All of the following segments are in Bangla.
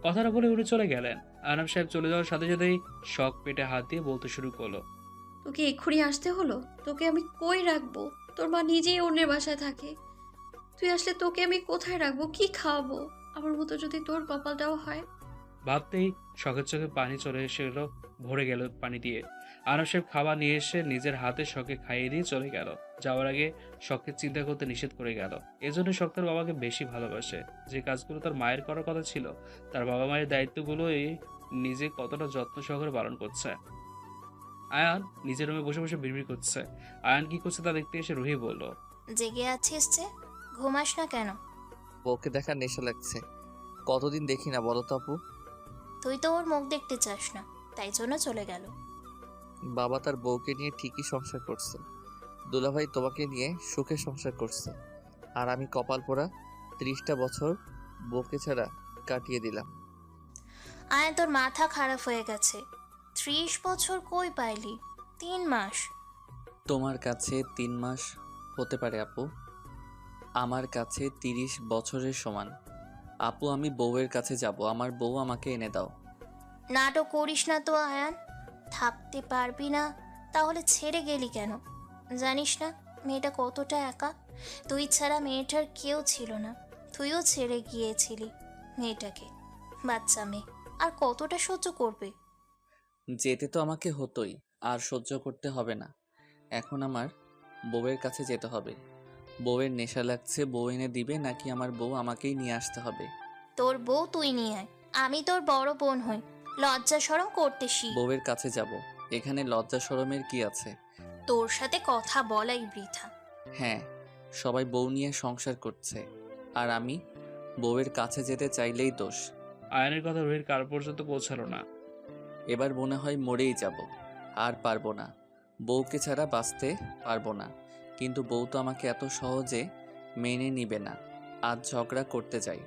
কথাটা বলে উঠে চলে গেলেন। আনাম সাহেব চলে যাওয়ার সাথে সাথেই শখ পেটে হাত দিয়ে বলতে শুরু করলো। তোকে এক্ষুনি আসতে হলো? তোকে আমি কই রাখবো? তোর মা নিজেই অন্যের বাসায় থাকে। তুই আসলে তোকে আমি কোথায় রাখবো, কি খাওয়াবো? আমার মতো যদি তোর কপালটাও হয়। ভাবতেই শখের চোখে পানি চলে এসে এলো, ভরে গেল পানি দিয়ে। আনাম সাহেব খাবার নিয়ে এসে নিজের হাতে শখকে খাইয়ে দিয়ে চলে গেল। যাওয়ার আগে শখকে চিন্তা করতে নিষেধ করে গেল। এজন্য শখ তার বাবাকে বেশি ভালোবাসে। যে কাজগুলো তার মায়ের করার কথা ছিল, তার বাবা মায়ের দায়িত্বগুলোই নিজে কতটা যত্ন সহকারে পালন করছে। আয়ান নিজের রুমে বসে বসে বিড়বিড় করছে। আয়ান কি করছে তা দেখতে এসে রুহি বলল। জেগে আছিস যে, ঘুমাস না কেন? বউকে দেখার নেশা লাগছে। কতদিন দেখি না বলো তো আপু। তুই তো ওর মুখ দেখতে চাস না, তাই জন্য চলে গেল। বাবা তার বউকে নিয়ে ঠিকই সংসার করছে, দুলাভাই তোমাকে নিয়ে সুখে সংসার করছে, আর আমি কপাল পোড়া 30টা বছর বউকে ছাড়া কাটিয়ে দিলাম। আয়, তোর মাথা খারাপ হয়ে গেছে। 30 বছর কই পাইলি? 3 মাস। তোমার কাছে 3 মাস হতে পারে আপু, আমার কাছে 30 বছরের সমান। আপু আমি বউয়ের কাছে যাব, আমার বউ আমাকে এনে দাও। নাটক করিস না তো আয়ান। থাকতে পারবি না তাহলে ছেড়ে গেলি কেন? জানিস না মেয়েটা কতটা একা? তুই ছাড়া মেয়েটার কেউ ছিল না। তুইও ছেড়ে গিয়েছিলি মেয়েটাকে। বাচ্চা মেয়ে আর কতটা সহ্য করবে? যেতে তো আমাকে হতোই, আর সহ্য করতে হবে না। এখন আমার বউয়ের কাছে যেতে হবে। বউয়ের নেশা লাগছে, বউ এনে দিবে নাকি আমার বউ আমাকেই নিয়ে আসতে হবে? তোর বউ তুই নিয়ে আয়, আমি তোর বড় বোন হই। লজ্জা শরম করতে শিখ। বউয়ের কাছে যাব, এখানে লজ্জা শরমের কি আছে? তোর সাথে কথা বলাই বৃথা। হ্যাঁ, সবাই বউ নিয়ে সংসার করছে, আর আমি বউয়ের কাছে যেতে চাইলেই দোষ। আয়ানের কথা রুহির কার পর্যন্ত পৌঁছালো না। এবার মনে হয় মরেই যাব, আর পারবো না, বউকে ছাড়া বাঁচতে পারবো না। কিন্তু বউ তো আমাকে এত সহজে মেনে নিবে না, আজ ঝগড়া করতে যাই।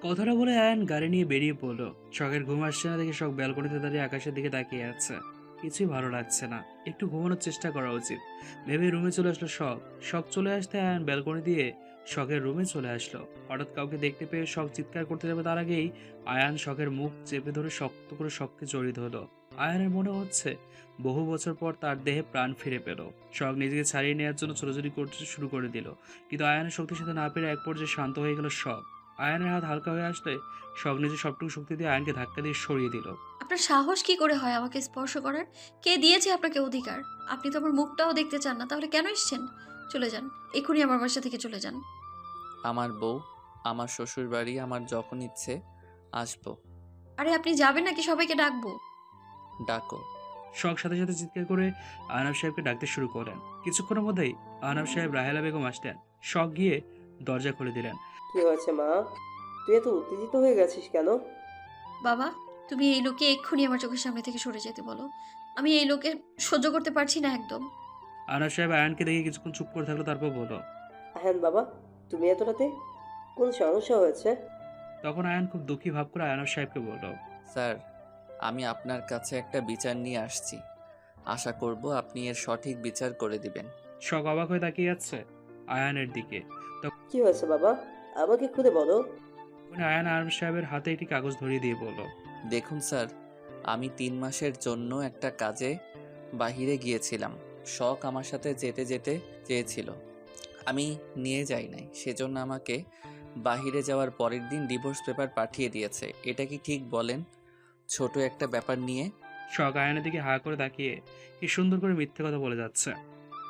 কথাটা বলে আয়ান গাড়ি নিয়ে বেরিয়ে পড়লো। শখের ঘুম আসছে না দেখে শখ ব্যালকনিতে দাঁড়িয়ে আকাশের দিকে তাকিয়ে আছে। কিছুই ভালো লাগছে না, একটু ঘুমানোর চেষ্টা করা উচিত ভেবে রুমে চলে আসলো শখ। শখ চলে আসতে আয়ান ব্যালকনি দিয়ে শখের রুমে চলে আসলো। হঠাৎ কাউকে দেখতে পেয়ে শখ চিৎকার করতে যাবে তার আগেই আয়ান শখের মুখ চেপে ধরে শক্ত করে শখকে জড়িয়ে ধরলো। আয়ানের মনে হচ্ছে বহু বছর পর তার দেহে প্রাণ ফিরে পেল। শখ নিজেকে ছাড়িয়ে নেওয়ার জন্য ছোটাছুটি করতে শুরু করে দিল, কিন্তু আয়ানের শক্তির সাথে না পেরে এক পর্যায়ে শান্ত হয়ে গেল শখ। আয়ানের হাত হালকা হয়ে আসলে শখ নিজে সবটুকু শক্তি দিয়ে আয়নকে ধাক্কা দিয়ে সরিয়ে দিল। আপনার সাহস কি করে হয় আমাকে স্পর্শ করার? কে দিয়েছে আপনাকে অধিকার? আপনি তো আমার মুখটাও দেখতে চান না, তাহলে কেন এসেছেন? চলে যান, এক্ষুনি আমার বাসা থেকে চলে যান। আমার বউ, আমার শ্বশুর বাড়ি, আমার যখন ইচ্ছে আসবো। আরে আপনি যাবেন নাকি সবাইকে ডাকবো? ডাকো। শখ সাথে সাথে চিৎকার করে আহনাব সাহেবকে ডাকতে শুরু করেন। কিছুক্ষণের মধ্যেই আহনাব সাহেব রাহেলা বেগম আসলেন। শখ গিয়ে দরজা খুলে দিলেন। কি হয়েছে মা? তুই এত উত্তেজিত হয়ে গেছিস কেন? বাবা, তুমি এই লোককে এক্ষুনি আমার চোখের সামনে থেকে সরে যেতে বলো। আমি এই লোকে সহ্য করতে পারছি না একদম। আহনাব সাহেব আয়নকে দেখে কিছুক্ষণ চুপ করে থাকলো, তারপর বলল। হ্যাঁ বাবা, তুমি এত রাতে কোন সমস্যা হয়েছে? তখন আয়ন খুব দুঃখী ভাব করে আহনাব সাহেবকে বলল। স্যার, আমি আপনার কাছে একটা বিচার নিয়ে আসছি, আশা করব আপনি এর সঠিক বিচার করে দিবেন। শখ অবাক হয়ে তাকিয়ে যাচ্ছে আয়ানের দিকে। কি হয়েছে বাবা, আমাকে খুলে বলো। তখন আয়ান আহনাব সাহেবের হাতে একটি কাগজ ধরিয়ে দিয়ে বলল। দেখুন স্যার, আমি 3 মাসের জন্য একটা কাজে বাহিরে গিয়েছিলাম। শখ আমার সাথে যেতে যেতে চেয়েছিল, আমি নিয়ে যাই নাই, সেজন্য আমাকে বাহিরে যাওয়ার পরের দিন ডিভোর্স পেপার পাঠিয়ে দিয়েছে। এটা কি ঠিক বলেন? ছোট একটা ব্যাপার নিয়ে। শখ আয়ানের দিকে হা করে তাকিয়ে কি সুন্দর করে মিথ্যে কথা বলে যাচ্ছে।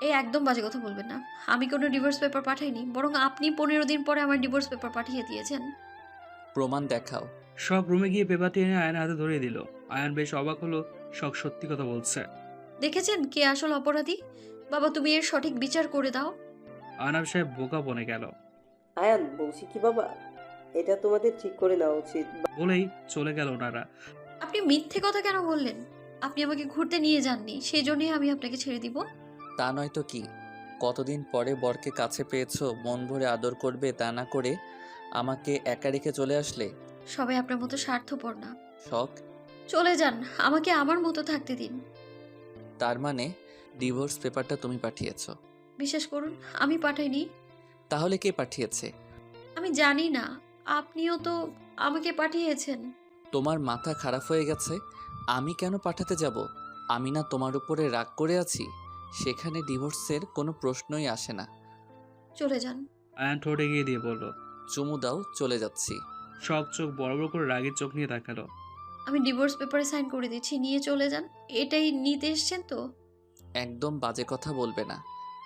এই একদম বাজে কথা বলবেন না। আমি কোনো ডিভোর্স পেপার পাঠাইনি, বরং আপনি 15 দিন পরে আমার ডিভোর্স পেপার পাঠিয়ে দিয়েছেন। প্রমাণ দেখাও। শখ রুমে গিয়ে পেপারটি এনে আয়নের হাতে ধরিয়ে দিল। আয়ন বেশ অবাক হলো, শখ সত্যি কথা বলছে। দেখেছেন কে আসল অপরাধী? বাবা, তুমি এর সঠিক বিচার করে দাও। আহনাব সাহেব বোকা বনে গেল। আয়ান, বলছি কি বাবা, এটা তোমাদের ঠিক করে নেওয়া উচিত। বলেই চলে গেল ওনারা। আপনি মিথ্যে কথা কেন বললেন? আপনি আমাকে ঘুরতে নিয়ে যাননি, সেই জন্যই আমি আপনাকে ছেড়ে দিব। তা নয় তো কি? কতদিন পরে বরকে কাছে পেয়েছো, মন ভরে আদর করবে তা না করে আমাকে একা রেখে চলে আসলে। সবাই আপনার মতো স্বার্থপর না। শখ, চলে যান, আমাকে আমার মতো থাকতে দিন। তার মানে ডিভোর্স পেপারটা তুমি পাঠিয়েছো? বিশ্বাস করুন, আমি পাঠাইনি। তাহলে কে পাঠিয়েছে? আমি জানি না। আপনিও তো আমাকে পাঠিয়েছেন। তোমার মাথা খারাপ হয়ে গেছে? আমি কেন পাঠাতে যাব? আমি না তোমার উপরে রাগ করে আছি? সেখানে ডিভোর্সের কোনো প্রশ্নই আসে না। চলে যান। আয়ান ঠোঁট এগিয়ে দিয়ে বলল। চুমু দাও, চলে যাচ্ছি। শখ চোখ বড় বড় করে রাগের চোখ নিয়ে তাকালো। আমি ডিভোর্স পেপারে সাইন করে দিচ্ছি, নিয়ে চলে যান। এটাই নিতে এসছেন তো? একদম বাজে কথা বলবে না।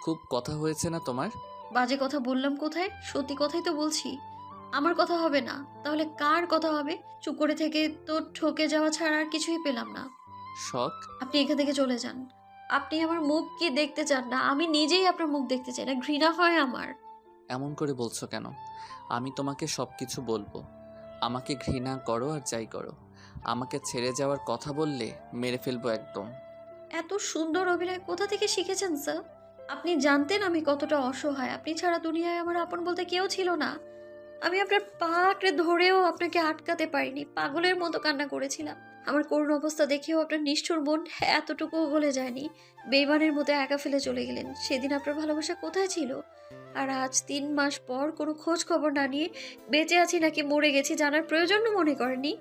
খুব কথা হয়েছে না তোমার? বাজে কথা বললাম কোথায়? সত্যি কথাই তো বলছি। আমার কথা হবে না তাহলে কার কথা হবে? চুপ করে থেকে তো ঠকে যাওয়া ছাড়া আর কিছুই পেলাম না। শখ, আপনি এখান থেকে চলে যান। আপনি আমার মুখ কি দেখতে চান না? আমি নিজেই আপনার মুখ দেখতে চাই না, ঘৃণা হয় আমার। এমন করে বলছো কেন? আমি তোমাকে সব কিছু বলবো। আমাকে ঘৃণা করো আর যাই করো, আমাকে ছেড়ে যাওয়ার কথা বললে মেরে ফেলবো একদম। এত সুন্দর অভিনয় কোথা থেকে শিখেছেন স্যার? আপনি জানতেন আমি কতটা অসহায়, আপনি ছাড়া দুনিয়ায় আমার আপন বলতে কেউ ছিল না। আমি আপনার পা আঁকড়ে ধরেও আপনাকে আটকাতে পারিনি, পাগলের মতো কান্না করেছিলাম। আমার করুণ অবস্থা দেখেও আপনার নিষ্ঠুর মন এতটুকুও গলে যায়নি। বেইমানের মতো একা ফেলে চলে গেলেন। সেদিন আপনার ভালোবাসা কোথায় ছিল? আর আজ 3 মাস পর কোনো খোঁজ খবর না নিয়ে বেঁচে আছি নাকি মরে গেছি জানার প্রয়োজন মনে করেননি।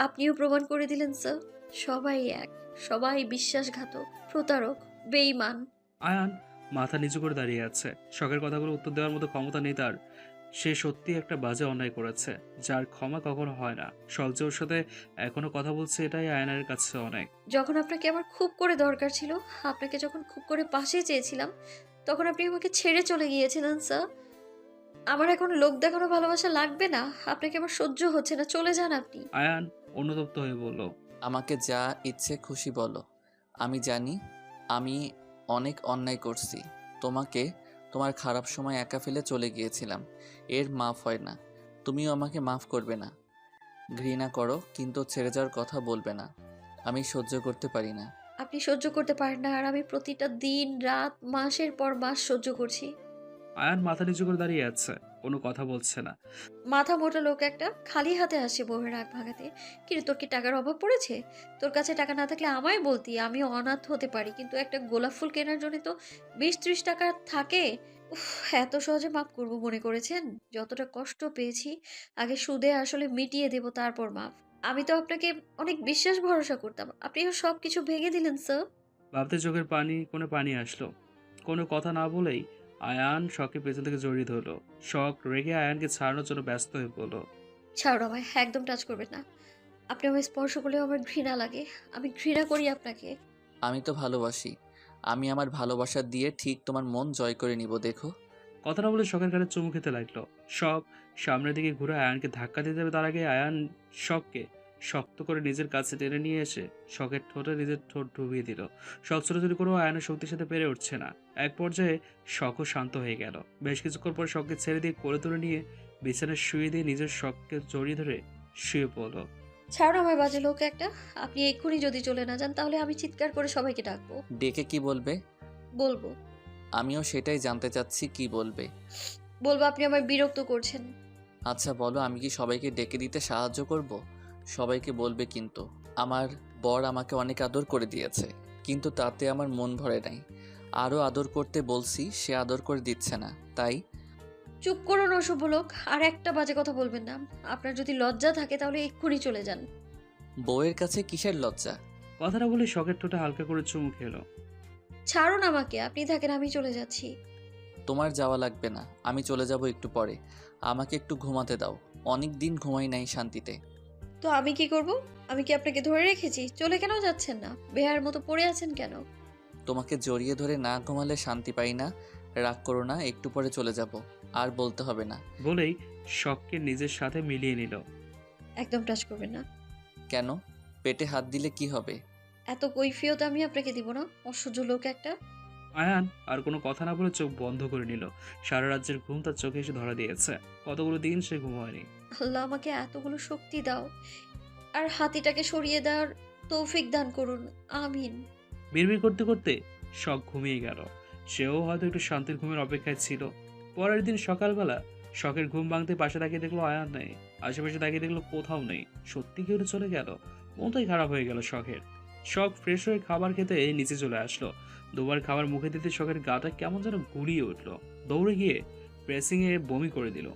আপনিও প্রমাণ করে দিলেন স্যার, সবাই এক, সবাই বিশ্বাসঘাতক, প্রতারক, বেইমান। আয়ান মাথা নিচু করে দাঁড়িয়ে আছে। শখের কথাগুলো উত্তর দেওয়ার মতো ক্ষমতা নেই তার। সে সত্যি একটা বাজে অন্যায় করেছে, যার ক্ষমা কখনো হয় না। শখ যে ওর সাথে এখনো কথা বলছে, এটাই আয়নের কাছে অনেক। যখন আপনাকে আমার খুব করে দরকার ছিল, আপনাকে যখন খুব করে পাশে চেয়েছিলাম, তখন আপনি আমাকে ছেড়ে চলে গিয়েছিলেন স্যার। আমার এখন লোক দেখানো ভালোবাসা লাগবে না। আপনাকে আমার সহ্য হচ্ছে না, চলে যান আপনি। আয়ান অনুতপ্ত হয়ে বলল। আমাকে যা ইচ্ছে খুশি বলো। আমি জানি আমি অনেক অন্যায় করছি। তোমাকে তোমার খারাপ সময় একা ফেলে চলে গিয়েছিলাম। এর মাফ হয় না। তুমিও আমাকে মাফ করবে না। ঘৃণা করো কিন্তু ছেড়ে যাওয়ার কথা বলবে না। আমি সহ্য করতে পারি না। আপনি সহ্য করতে পারেন না, আর আমি প্রতিটা দিন রাত মাসের পর মাস সহ্য করছি। আয়ান মাথা নিচু করে দাঁড়িয়ে আছে, কোনো কথা বলছে না। মাথা মোটা লোক একটা, খালি হাতে আসে বউয়ের রাগ ভাঙাতে। কিন্তু তোর কি টাকার অভাব পড়েছে? তোর কাছে টাকা না থাকলে আমায় বলতি, আমি অনাথ হতে পারি। কিন্তু একটা গোলাপ ফুল কেনার জন্য তো 20-30 টাকা থাকে। উফ, এত সহজে মাপ করবো মনে করেছেন? যতটা কষ্ট পেয়েছি আগে সুদে আসলে মিটিয়ে দেব, তারপর মাপ। আমি তো আপনাকে অনেক বিশ্বাস ভরসা করতাম, আপনিও সব কিছু ভেঙে দিলেন স্যার। ভাবতে চোখের কোনো পানি আসলো। কোনো কথা না বলেই আয়ান শখকে পেছন থেকে জড়িয়ে ধরলো। শখ রেগে আয়ানকে ছাড়ানোর জন্য ব্যস্ত হয়ে বলল। ছাড়ো আমায়, একদম টাচ করবেন না। আপনি আমায় স্পর্শ করলেও আমার ঘৃণা লাগে। আমি ঘৃণা করি আপনাকে। আমি তো ভালোবাসি। আমি আমার ভালোবাসা দিয়ে ঠিক তোমার মন জয় করে নিব, দেখো। কথাটা বলে শখের গালে চুমু খেতে লাগলো। শখ সামনের দিকে ঘুরে আয়ানকে ধাক্কা দিতে যাবে, তার আগে আয়ান শখকে শক্ত করে নিজের কাছে টেনে নিয়ে এসে শখের ঠোঁটে নিজের ঠোঁট ডুবিয়ে দিল। শখ ছোটাছুটি করেও আয়ানের শক্তির সাথে পেরে উঠছে না। এক পর্যায়ে শখও শান্ত হয়ে গেল। বেশ কিছুক্ষণ পর শখকে ছেড়ে দিয়ে কোলে তুলে নিয়ে বিছানায় শুয়ে দিয়ে নিজের শখকে জড়িয়ে ধরে শুয়ে পড়ল। ছাড়ো আমায়, বাজে লোক একটা। আপনি এক্ষুনি যদি চলে না যান তাহলে আমি চিৎকার করে সবাইকে ডাকবো। ডেকে কি বলবে? বলবো। আমিও সেটাই জানতে চাচ্ছি, কি বলবে। বলবো আপনি আমায় বিরক্ত করছেন। আচ্ছা বলো, আমি কি সবাইকে ডেকে দিতে সাহায্য করব? সবাইকে বলবে কিন্তু আমার বর আমাকে অনেক আদর করে দিয়েছে, কিন্তু তাতে আমার মন ভরে নাই। আরও আদর করতে বলছি, সে আদর করে দিচ্ছে না, তাই। চুপ করুন অশুভ লোক, আর একটা বাজে কথা বলবেন না। আপনার যদি লজ্জা থাকে তাহলে এক্ষুনি চলে যান। বউয়ের কাছে কিসের লজ্জা? কথাটা বলে শখের ঠোঁটে হালকা করে চুমু খেলো। ছাড়ুন আমাকে, আপনি থাকেন, আমি চলে যাচ্ছি। তোমার যাওয়া লাগবে না, আমি চলে যাব একটু পরে। আমাকে একটু ঘুমাতে দাও, অনেক দিন ঘুমাই নাই শান্তিতে। তো আমি কি করব? আমি কি আপনাকে ধরে রেখেছি? চলে কেন যাচ্ছেন না? বেহার মতো পড়ে আছেন কেন? তোমাকে জড়িয়ে ধরে না ঘুমালে শান্তি পাই না। রাগ করো না, একটু পরে চলে যাব। আর বলতে হবে না। বলেই শখকে নিজের সাথে মিলিয়ে নিল। একদম টাচ করবেন না। কেন? পেটে হাত দিলে কি হবে? এত কৈফিয়ত আমি আপনাকে দিব না, অসহ্য লোক একটা। আয়ান আর কোনো কথা না বলে চোখ বন্ধ করে নিল। সারা রাজ্যের ঘুম তার চোখে এসে ধরা দিয়েছে। কতগুলো দিন সে ঘুমায়নি। আল্লাহ আমাকে এতগুলো শক্তি দাও, আর হাতিটাকে সরিয়ে দেওয়ার তৌফিক দান করুন, আমিন। বিড়বিড় করতে করতে শখ ঘুমিয়ে গেল। সেও হয়তো একটু শান্তির ঘুমের অপেক্ষায় ছিল। পরের দিন সকালবেলা শখের ঘুম ভাঙতে পাশে তাকিয়ে দেখলো আয়ান নেই। আশেপাশে তাকিয়ে দেখলো কোথাও নেই। সত্যি কেউ চলে গেল। মনটাই খারাপ হয়ে গেল শখের। শখ ফ্রেশ হয়ে খাবার খেতে নিচে চলে আসলো। দুবার খাবার মুখে দিতে শখের গাটা কেমন যেন গুলিয়ে উঠলো। দৌড়ে গিয়ে প্রেসিংয়ে বমি করে দিল।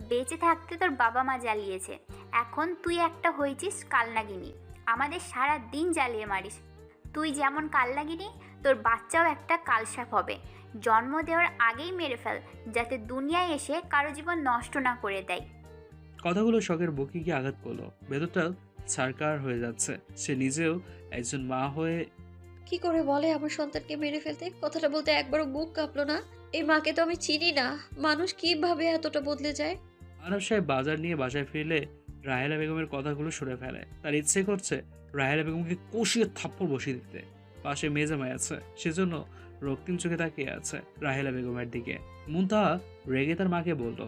বেঁচে থাকতে তোর বাবা মা জ্বালিয়েছে, এখন তুই একটা হয়েছিস কালনাগিনী, আমাদের সারা দিন জ্বালিয়ে মারিস। তুই যেমন কালনাগিনী, তোর বাচ্চাও একটা কালসাপ হবে। জন্ম দেওয়ার আগেই মেরে ফেল, যাতে দুনিয়ায় এসে কারো জীবন নষ্ট না করে দেয়। কথাগুলো শখের বুকে গিয়ে আঘাত করলো। ভেতরটা ছারকার হয়ে যাচ্ছে। সে নিজেও একজন মা হয়ে কি করে বলে আমার সন্তানকে মেরে ফেলতে? কথাটা বলতে একবারও বুক কাঁপলো না। এই মাকে তো আমি চিনি না, মানুষ কিভাবে এতটা বদলে যায়। আরব সাহেব বাজার নিয়ে বাসায় ফিরলে রাহেলা বেগমের কথাগুলো শুনে ফেলে। তার ইচ্ছে করছে রাহেলা বেগমকে কষিয়ে থাপ্পড় বসিয়ে দিতে। পাশে মেজামাই আছে, সেজন্য রক্তিম চোখে তাকিয়ে আছে রাহেলা বেগমের দিকে। মুনতাহা রেগে তার মাকে বলল,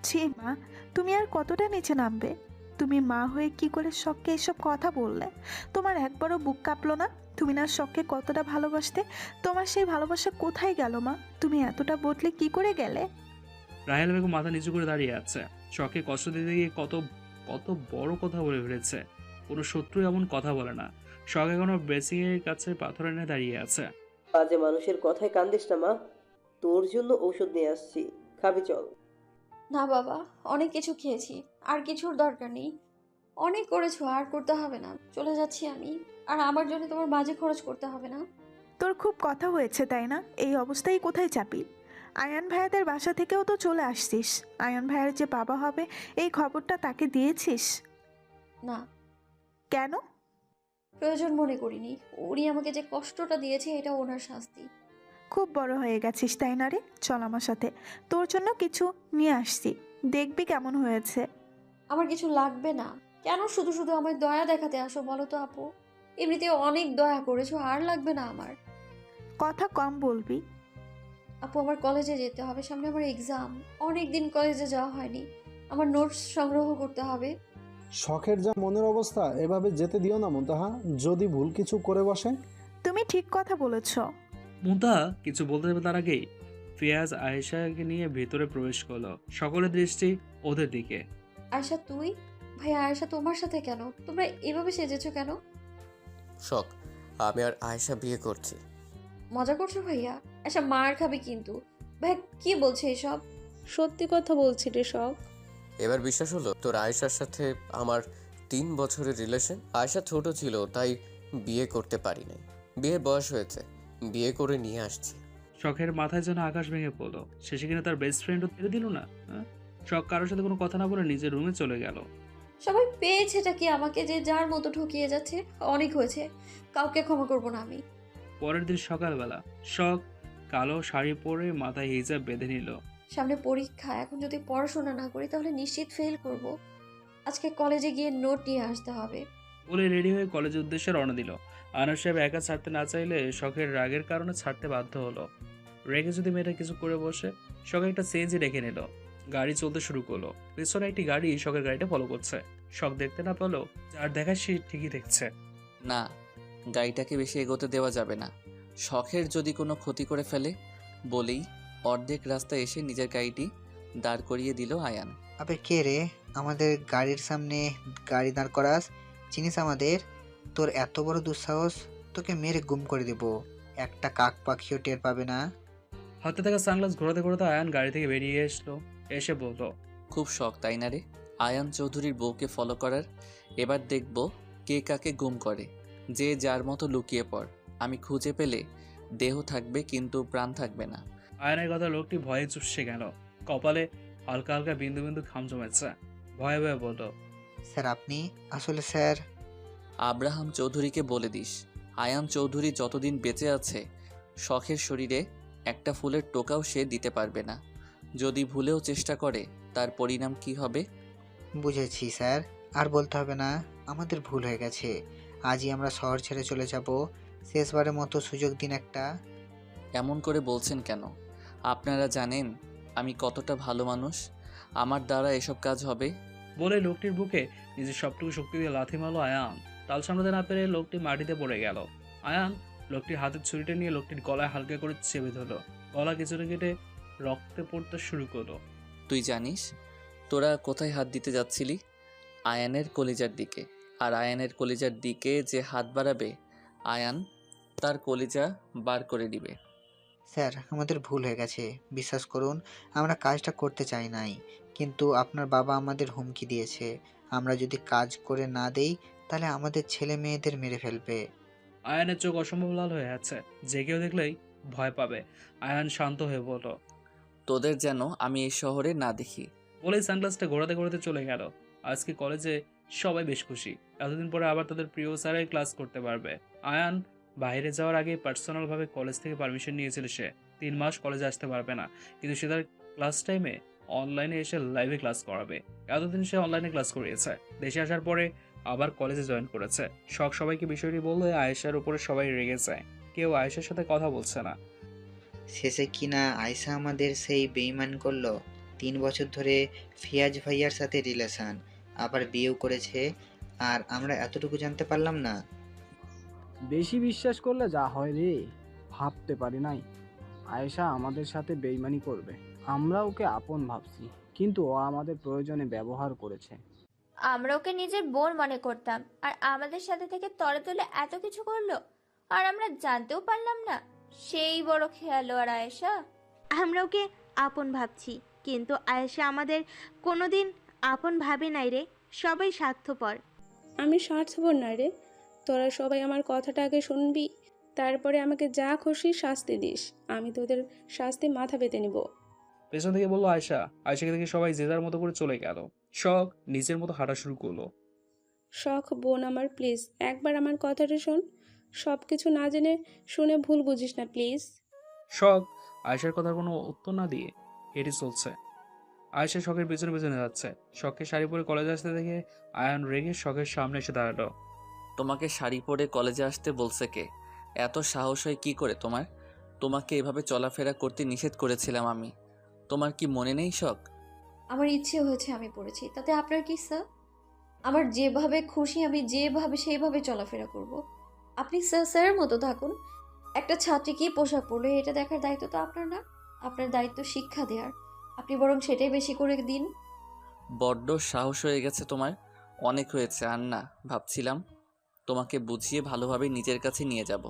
ছি মা, তুমি আর কতটা নিচে নামবে? তুমি মা হয়ে কি করে শখকে এসব কথা বললে? তোমার একবারও বুক কাঁপলো না? তুমি না শখকে কতটা ভালোবাসতে? তোমার সেই ভালোবাসা কোথায় গেল মা? তুমি এতটা বদলে কি করে গেলে? রাহেলা বেগম মাথা নিচু করে দাঁড়িয়ে আছে। শখকে কষ্ট দিতে গিয়ে কত কত বড় কথা বলে ফেলেছে। কোনো শত্রু এমন কথা বলে না। শখ এখনো বেসিং এর কাছে পাথর এনে দাঁড়িয়ে আছে। বাজে মানুষের কথায় কান দিস না মা। তোর জন্য ঔষধ নিয়ে আসছি, খাবি চল। না বাবা, অনেক কিছু খেয়েছি, আর কিছুর দরকার নেই। অনেক করেছো, আর করতে হবে না। চলে যাচ্ছি আমি। আর আমার জন্য তোমার বাজে খরচ করতে হবে না। তোর খুব কথা হয়েছে তাই না? এই অবস্থায় কোথায় চাপি? আয়ান ভাইয়াদের বাসা থেকেও তো চলে আসছিস। আয়ান ভাইয়ার যে বাবা হবে এই খবরটা তাকে দিয়েছিস? না, কেন? প্রয়োজন মনে করিনি। উনি আমাকে যে কষ্টটা দিয়েছে এটা ওনার শাস্তি। খুব বড় হয়ে গেছিস তাই না রে? চল আমার সাথে, তোর জন্য কিছু নিয়ে আসছি, দেখবি কেমন হয়েছে। আমার কিছু লাগবে না। কেন শুধু শুধু আমায় দয়া দেখাতে আসো বলো তো আপু? এমনিতে অনেক দয়া করেছো, আর লাগবে না আমার। কথা কম বলবি। আপু, আমার কলেজে যেতে হবে, সামনে আমার এক্সাম। অনেক দিন কলেজে যাওয়া হয়নি। আমার নোটস সংগ্রহ করতে হবে। শখের যা মনের অবস্থা, এভাবে যেতে দিও না মুনতাহা, যদি ভুল কিছু করে বসে। তুমি ঠিক কথা বলেছ। মুনতাহা কিছু বলতে যাবে তার আগেই ফিয়াজ আয়েশাকে নিয়ে ভেতরে প্রবেশ করলো। সকলের দৃষ্টি ওদের দিকে। আয়শা তুই? ভাই আয়শা তোমার সাথে কেন? তোমরা এভাবে সেজেছো কেন? শখ, আমি আর আয়েশা বিয়ে করছি। মজা করছো ভাইয়া? আয়শা মার খাবে কিন্তু। ভাই কি বলছে এসব? সত্যি কথা বলছি রে শখ। এবার বিশ্বাস হলো? তোর আয়েশার সাথে আমার 3 বছরের রিলেশন। আয়েশা ছোট ছিল তাই বিয়ে করতে পারি নাই। বিয়ের বয়স হয়েছে, বিয়ে করে নিয়ে আসছি। শখের মাথায় যেন আকাশ ভেঙে পড়লো। শেষে কিনা তার বেস্ট ফ্রেন্ডও ছেড়ে দিল না। হ্যাঁ? শখ কারোর সাথে কোনো কথা না বলে নিজের রুমে চলে গেল। সবাই পেয়েছেটা কি আমাকে, যে যার মতো ঠকিয়ে যাচ্ছে? অনেক হয়েছে, কাউকে ক্ষমা করবো না আমি। পরের দিন সকালবেলা শখ কালো শাড়ি পরে মাথায় হিজাব বেঁধে নিল। সামনে পরীক্ষা, এখন যদি পড়াশোনা না করি তাহলে নিশ্চিত ফেল করব। আজকে কলেজে গিয়ে নোট নিয়ে আসতে হবে। বলে রেডি হয়ে কলেজের উদ্দেশ্যে রওনা দিল। আনার সাহেব একা ছাড়তে না চাইলে শখের রাগের কারণে ছাড়তে বাধ্য হলো। রেগে যদি মেয়েটা কিছু করে বসে, শখ একটা চেঞ্জই রেখে নিল। গাড়ি চলতে শুরু করলো। পেছনে একটি গাড়ি শখের গাড়িটা ফলো করছে। শখ দেখতে না পেলেও যার দেখায় সে ঠিকই দেখছে। না, গাড়িটাকে বেশি এগোতে দেওয়া যাবে না। শখের যদি কোনো ক্ষতি করে ফেলে বলেই অর্ধেক রাস্তায় এসে নিজের গাড়িটি দাঁড় করিয়ে দিল আয়ান। আবে কে রে, আমাদের গাড়ির সামনে গাড়ি দাঁড় করাস? চিনিস আমাদের? তোর এত বড় দুঃসাহস, তোকে মেরে গুম করে দেব। একটা কাক পাখিও টের পাবে না। হাতে থাকা সানগ্লাস ঘোরাতে ঘোরাতে আয়ান গাড়ি থেকে বেরিয়ে এসে বলল, খুব শখ তাই না রে আয়ান চৌধুরীর বউকে ফলো করার? এবার দেখব কে কাকে গুম করে। যে যার মতো লুকিয়ে পড়। আমি খুঁজে পেলে দেহ থাকবে কিন্তু প্রাণ থাকবে না। আয়নের কথা লোকটি ভয়ে চুপসে গেল। কপালে হালকা হালকা বিন্দু বিন্দু ঘাম জমেছে। ভয়ে ভয়ে বলল, স্যার আপনি? আসলে স্যার, আব্রাহাম চৌধুরীকে বলে দিস আয়ান চৌধুরী যতদিন বেঁচে আছে শখের শরীরে একটা ফুলের টোকাও সে দিতে পারবে না। যদি ভুলেও চেষ্টা করে তার পরিণাম কি হবে? বুঝেছি স্যার, আর বলতে হবে না। আমাদের ভুল হয়ে গেছে। আজই আমরা শহর ছেড়ে চলে যাব। শেষবারের মতো সুযোগ দিন একটা। এমন করে বলছেন কেন? আপনারা জানেন আমি কতটা ভালো মানুষ। আমার দ্বারা এসব কাজ হবে? বলে লোকটির বুকে নিজের সবটুকু শক্তি দিয়ে লাথি মারল আয়ান। তাল সামলাতে না পেরে লোকটি মাটিতে পড়ে গেল। আয়ান লোকটির হাতের ছুরিটা নিয়ে লোকটির গলায় হালকা করে চেপে ধরল। গলা কিছুটা কেটে রক্তে পড়তে শুরু করলো। তুই জানিস তোরা কোথায় হাত দিতে যাচ্ছিলি? আয়ানের কলিজার দিকে। আর আয়ানের কলিজার দিকে যে হাত বাড়াবে আয়ান তার কলিজা বার করে দিবে। স্যার আমাদের ভুল হয়ে গেছে, বিশ্বাস করুন। আমরা কাজটা করতে চাই নাই, কিন্তু আপনার বাবা আমাদের হুমকি দিয়েছে। আমরা যদি কাজ করে না দেই তাহলে আমাদের ছেলে মেয়েদের মেরে ফেলবে। আয়ানের চোখ অসম্ভব লাল হয়ে আছে, যে কেউ দেখলেই ভয় পাবে। আয়ান শান্ত হয়ে বলল, তোদের যেন আমি এই শহরে না দেখি। বলেই সানগ্লাসটা ঘোরাতে ঘোরাতে চলে গেল। আজকে কলেজে সবাই বেশ খুশি, এতদিন পরে আবার তাদের প্রিয় স্যারের ক্লাস করতে পারবে। আয়ান বাইরে যাওয়ার আগে পার্সোনালভাবে কলেজ থেকে পারমিশন নিয়েছিল সে 3 মাস কলেজে আসতে পারবে না, কিন্তু সে তার ক্লাস টাইমে অনলাইনে এসে লাইভে ক্লাস করাবে। এতদিন সে অনলাইনে ক্লাস করিয়েছে, দেশে আসার পরে আবার কলেজে জয়েন করেছে। সবাইকে বিষয়টি বললে আয়েশার উপরে সবাই রেগে যায়, কেউ আয়েশার সাথে কথা বলছে না। শেষে কিনা আয়শা আমাদের সেই বেইমান করলো। 3 বছর ধরে ফিয়াজ ভাইয়ার সাথে রিলেশন, আবার বিয়েও করেছে, আর আমরা এতটুকু জানতে পারলাম না। বেশি বিশ্বাস করলে যা হয় রে, ভাবতে পারি নাই আয়েশা আমাদের সাথে বেইমানি করবে। আমরা ওকে আপন ভাবছি, কিন্তু ও আমাদের প্রয়োজনে ব্যবহার করেছে। আমরা ওকে নিজের বোন মনে করতাম, আর আমাদের সাথে থেকে তলে তলে এত কিছু করলো, আর আমরা জানতেও পারলাম না। সেই বড় খেয়াল আর আয়েশা। আমরা ওকে আপন ভাবছি, কিন্তু আয়েশা আমাদের কোনোদিন আপন ভাবে নাই রে। সবাই স্বার্থপর। আমি স্বার্থপর না রে, তোরা সবাই আমার কথাটা আগে শুনবি, তারপরে আমাকে যা খুশি শাস্তি দিস। আমি তোদের শাস্তি মাথা পেতে নিব। পেছন থেকে বললো আয়শা। আয়শাকে দেখে সবাই যে যার মতো করে চলে গেল। শখ নিজের মতো হাঁটা শুরু করলো। শখ বোন আমার, প্লিজ একবার আমার কথাটা শোন। সব কিছু না জেনে শুনে ভুল বুঝিস না প্লিজ। শখ আয়শার কথার কোনো উত্তর না দিয়ে হেঁটে চলছে। আয়শা শখের পেছনে পেছনে যাচ্ছে। শখকে শাড়ি পরে কলেজে আসতে দেখে আয়ান রেগে শখের সামনে এসে দাঁড়ালো। তোমাকে শাড়ি পরে কলেজে আসতে বলছে কে? এত সাহস হয় কি করে তোমার? তোমাকে এভাবে চলাফেরা করতে নিষেধ করেছিলাম আমি। তোমার কি মনে নেই শখ? আমার ইচ্ছে হয়েছে আমি পড়েছি, তাতে আপনার কি স্যার? আমার যেভাবে খুশি আমি যেভাবে সেইভাবে চলাফেরা করব। আপনি স্যারের মতো থাকুন। একটা ছাত্রী কি পোশাক পরলো এটা দেখার দায়িত্ব তো আপনার না। আপনার দায়িত্ব শিক্ষা দেওয়ার, আপনি বরং সেটাই বেশি করে দিন। বড্ড সাহস হয়ে গেছে তোমার, অনেক হয়েছে। আর না, ভাবছিলাম তোমাকে বুঝিয়ে ভালোভাবে নিজের কাছে নিয়ে যাব।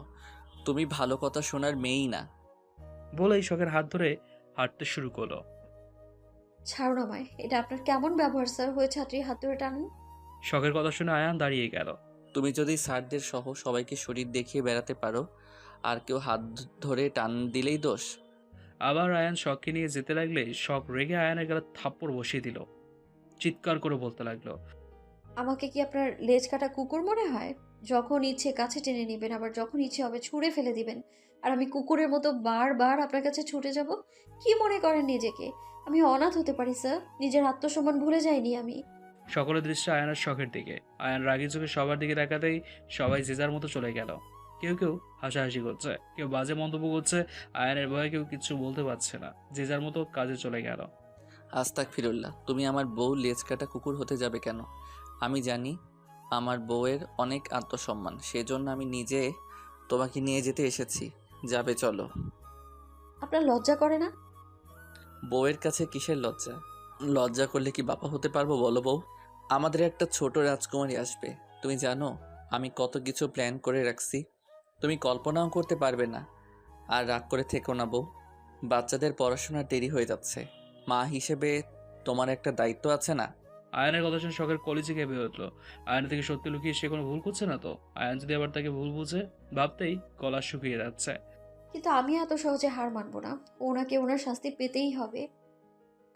তুমি ভালো কথা শোনার মেয়েই না। বলেই শখের হাত ধরে হাঁটতে শুরু করলো। ছাড়ুন আমায়, এটা আপনার কেমন ব্যবহার স্যার? হয়ে ছাত্রীর হাত ধরে টানুন। শখের কথা শুনে আয়ান দাঁড়িয়ে গেল। তুমি যদি স্যারদের সহ সবাইকে শরীর দেখিয়ে বেড়াতে পারো, আর কেউ হাত ধরে টান দিলেই দোষ। আবার আয়ান শখকে নিয়ে যেতে লাগলে শখ রেগে আয়ানের গেলে থাপ্পড় বসিয়ে দিল। চিৎকার করে বলতে লাগলো, আমাকে কি আপনার লেজ কাটা কুকুর মনে হয়? যখন ইচ্ছে কাছে টেনে নেবেন, আবার যখন ইচ্ছে হবে ছুঁড়ে ফেলে দিবেন, আর আমি কুকুরের মতো বারবার আপনার কাছে ছুটে যাব? কি মনে করেন নিজেকে? আমি অনাথ হতে পারি স্যার, নিজের আত্মসম্মান ভুলে যাইনি আমি। সকলের দৃষ্টি আয়ানের শখের দিকে। আয়ান রাগি চোখে সবার দিকে তাকাতেই সবাই যে যার মতো চলে গেল। কেউ কেউ হাসাহাসি করছে, কেউ বাজে মন্তব্য করছে। আয়ানের ভয়ে কেউ কিছু বলতে পারছে না, যে যার মতো কাজে চলে গেল। আস্তাগফিরুল্লাহ, তুমি আমার বউ লেজ কাটা কুকুর হতে যাবে কেন? আমি জানি আমার বউয়ের অনেক আত্মসম্মান, সেজন্য আমি নিজে তোমাকে নিয়ে যেতে এসেছি। যাবে, চলো। আপনার লজ্জা করে না? বউয়ের কাছে কিসের লজ্জা? লজ্জা করলে কি বাবা হতে পারবো বলো বউ? আমাদের একটা ছোট রাজকুমারী আসবে। তুমি জানো আমি কত কিছু প্ল্যান করে রাখছি, তুমি কল্পনাও করতে পারবে না। আর রাগ করে থেকো না বউ, বাচ্চাদের পড়াশোনার দেরি হয়ে যাচ্ছে। মা হিসেবে তোমার একটা দায়িত্ব আছে না? আয়ানের কথা শুনে শখের কলেজে কেঁপে উঠলো। আয়নের থেকে সত্যি লুকিয়ে সে কোনো ভুল করছে না তো? আয়ান যদি আবার তাকে ভুল বুঝে, ভাবতেই গলা শুকিয়ে যাচ্ছে। কিন্তু আমি এত সহজে হার মানবো না। ওনাকে ওনার শাস্তি পেতেই হবে।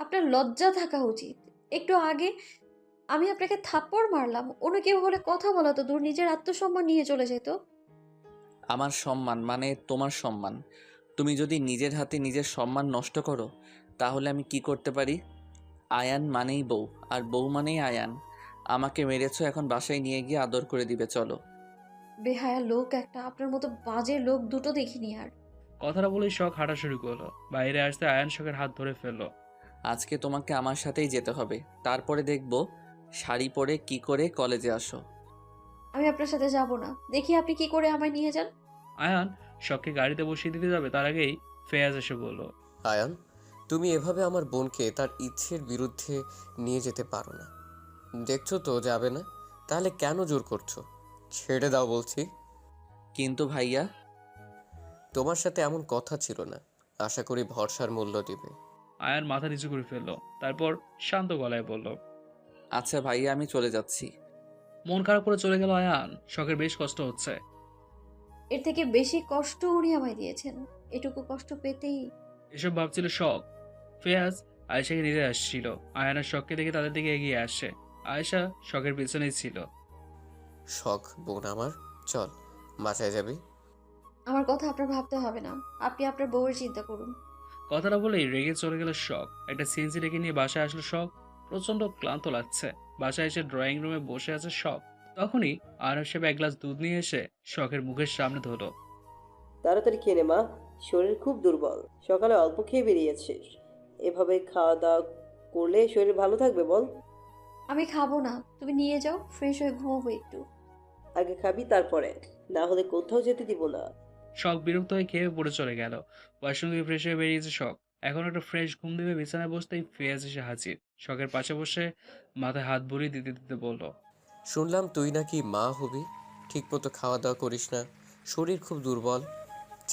আপনার লজ্জা থাকা উচিত। একটু আগে আমি আপনাকে থাপ্পড় মারলাম, অন্য কেউ হলে কথা বলা তো দূর, নিজের আত্মসম্মান নিয়ে চলে যেত। আমার সম্মান মানে তোমার সম্মান। তুমি যদি নিজের হাতে নিজের সম্মান নষ্ট করো, তাহলে আমি কি করতে পারি? আয়ান মানেই বউ, আর বউ মানেই আয়ান। আমাকে মেরেছো, এখন বাসায় নিয়ে গিয়ে আদর করে দিবে, চলো। বেহায়া লোক একটা, আপনার মতো বাজে লোক দুটো দেখিনি আর। কথাটা বলেই শখ হাঁটা শুরু করলো। বাইরে আসতে আয়ান শখের হাত ধরে ফেললো। আজকে তোমাকে আমার সাথেই যেতে হবে, তারপরে দেখব শাড়ি পরে কি করে কলেজে আসো। আমি আপনার সাথে যাব না, দেখি আপনি কি করে আমায় নিয়ে যান। আয়ান শখকে গাড়িতে বসিয়ে দিতে যাবে, তার আগেই ফেয়াজ এসে বলল, আয়ান, তুমি এভাবে আমার বোনকে তার ইচ্ছের বিরুদ্ধে নিয়ে যেতে পারো না। দেখছো তো যাবে না, তাহলে কেন জোর করছো? ছেড়ে দাও বলছি। কিন্তু ভাইয়া, তোমার সাথে এমন কথা ছিল না। আশা করি ভরসার মূল্য দিবে। আয়ান মাথা নিচু করে ফেললো, তারপর শান্ত গলায় বলল, আচ্ছা ভাইয়া, আমি চলে যাচ্ছি। মন খারাপ করে চলে গেল আয়ান। শখের বেশ কষ্ট হচ্ছে। এর থেকে বেশি কষ্ট উনি আমায় দিয়েছেন, এটুকু কষ্ট পেতেই। এসব ভাবছিল শখ। ফেয়াজ আয়েশাকে নিতে আসছিল। আয়ানের শখকে দেখে তাদের দিকে এগিয়ে আসে। আয়েশা শখের পিছনেই ছিল। শখ বোন আমার, চল বাসায় যাবি। আমার কথা আপনার ভাবতে হবে না, আপনি আপনার বউয়ের চিন্তা করুন। কথাটা বলেই রেগে চলে গেল শখ। একটা সিএনজি ডেকে নিয়ে বাসায় আসলো শখ। প্রচন্ড ক্লান্ত লাগছে। বাসায় এসে ড্রয়িং রুমে বসে আছে শখ। তখনই আয়নার সাহেব এক গ্লাস দুধ নিয়ে এসে শখের মুখের সামনে ধরল। তাড়াতাড়ি খেয়ে নে মা, শরীর খুব দুর্বল, সকালে অল্প খেয়ে বেরিয়েছিস। এভাবে খাওয়া দাওয়া করলে শরীর ভালো থাকবে বল? আমি খাবো না, তুমি নিয়ে যাও, ফ্রেশ হয়ে ঘুমাবো একটু। আগে খাবি তারপরে, না হলে কোথাও যেতে দিব না। শখ বিরক্ত হয়ে খেয়ে পড়ে চলে গেল। ওয়াশরুম থেকে ফ্রেশ হয়ে বেরিয়েছে শখ। এখন একটা ফ্রেশ ঘুম দেবে বিছানায় বসতেই ফেয়াজ এসে হাজির। শখের পাশে বসে মাথায় হাত বুলিয়ে দিতে দিতে বলল, শুনলাম তুই নাকি মা হবি, ঠিকমতো খাওয়া দাওয়া করিস না, শরীর খুব দুর্বল,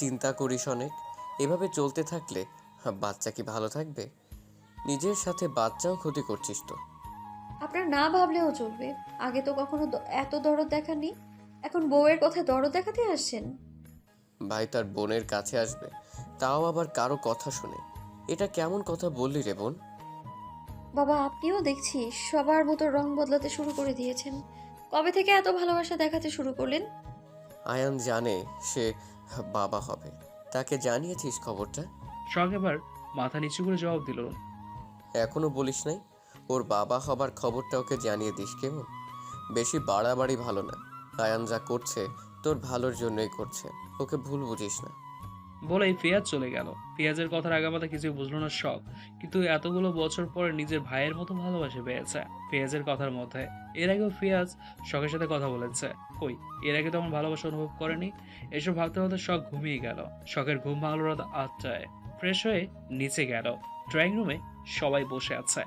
চিন্তা করিস অনেক। এভাবে চলতে থাকলে বাচ্চা কি ভালো থাকবে? নিজের সাথে বাচ্চাও ক্ষতি করছিস তো। আপনার না ভাবলেও চলবে, আগে তো কখনো এত দরদ দেখাননি, এখন বউয়ের কথা দরদ দেখাতে আসছেন। ভাই তার বোনের কাছে আসবে, তাও আবার কারো কথা শুনে, এটা কেমন কথা বললি রে বোন? বাবা আপনিও দেখছি সবার মতো রং বদলাতে শুরু করে দিয়েছেন। কবে থেকে এত ভালোবাসা দেখাতে শুরু করলেন? আয়ান জানে সে বাবা হবে, তাকে জানিয়েছিস খবরটা? শখ এবার মাথা নিচু করে জবাব দিল, এখনো বলিস নাই? ওর বাবা হবার খবরটা ওকে জানিয়ে দিস কেমন? বেশি বাড়াবাড়ি ভালো না। আয়ান যা করছে তোর ভালোর জন্যই করছে, ওকে ভুল বুঝিস না। বলেই ফেয়াজ চলে গেল। ফেয়াজের কথার আগামাথা কিছুই বুঝলো না শখ, কিন্তু এতগুলো বছর পরে নিজের ভাইয়ের মতো ভালোবাসে পেয়েছে ফেয়াজের কথার মধ্যে। এর আগেও ফেয়াজ শখের সাথে কথা বলেছে, কই এর আগে তেমন ভালোবাসা অনুভব করেনি। এসব ভাবতে ভাবতে শখ ঘুমিয়ে গেল। শখের ঘুম ভাঙল রাত 8টায়। ফ্রেশ হয়ে নিচে গেল। ড্রয়িং রুমে সবাই বসে আছে।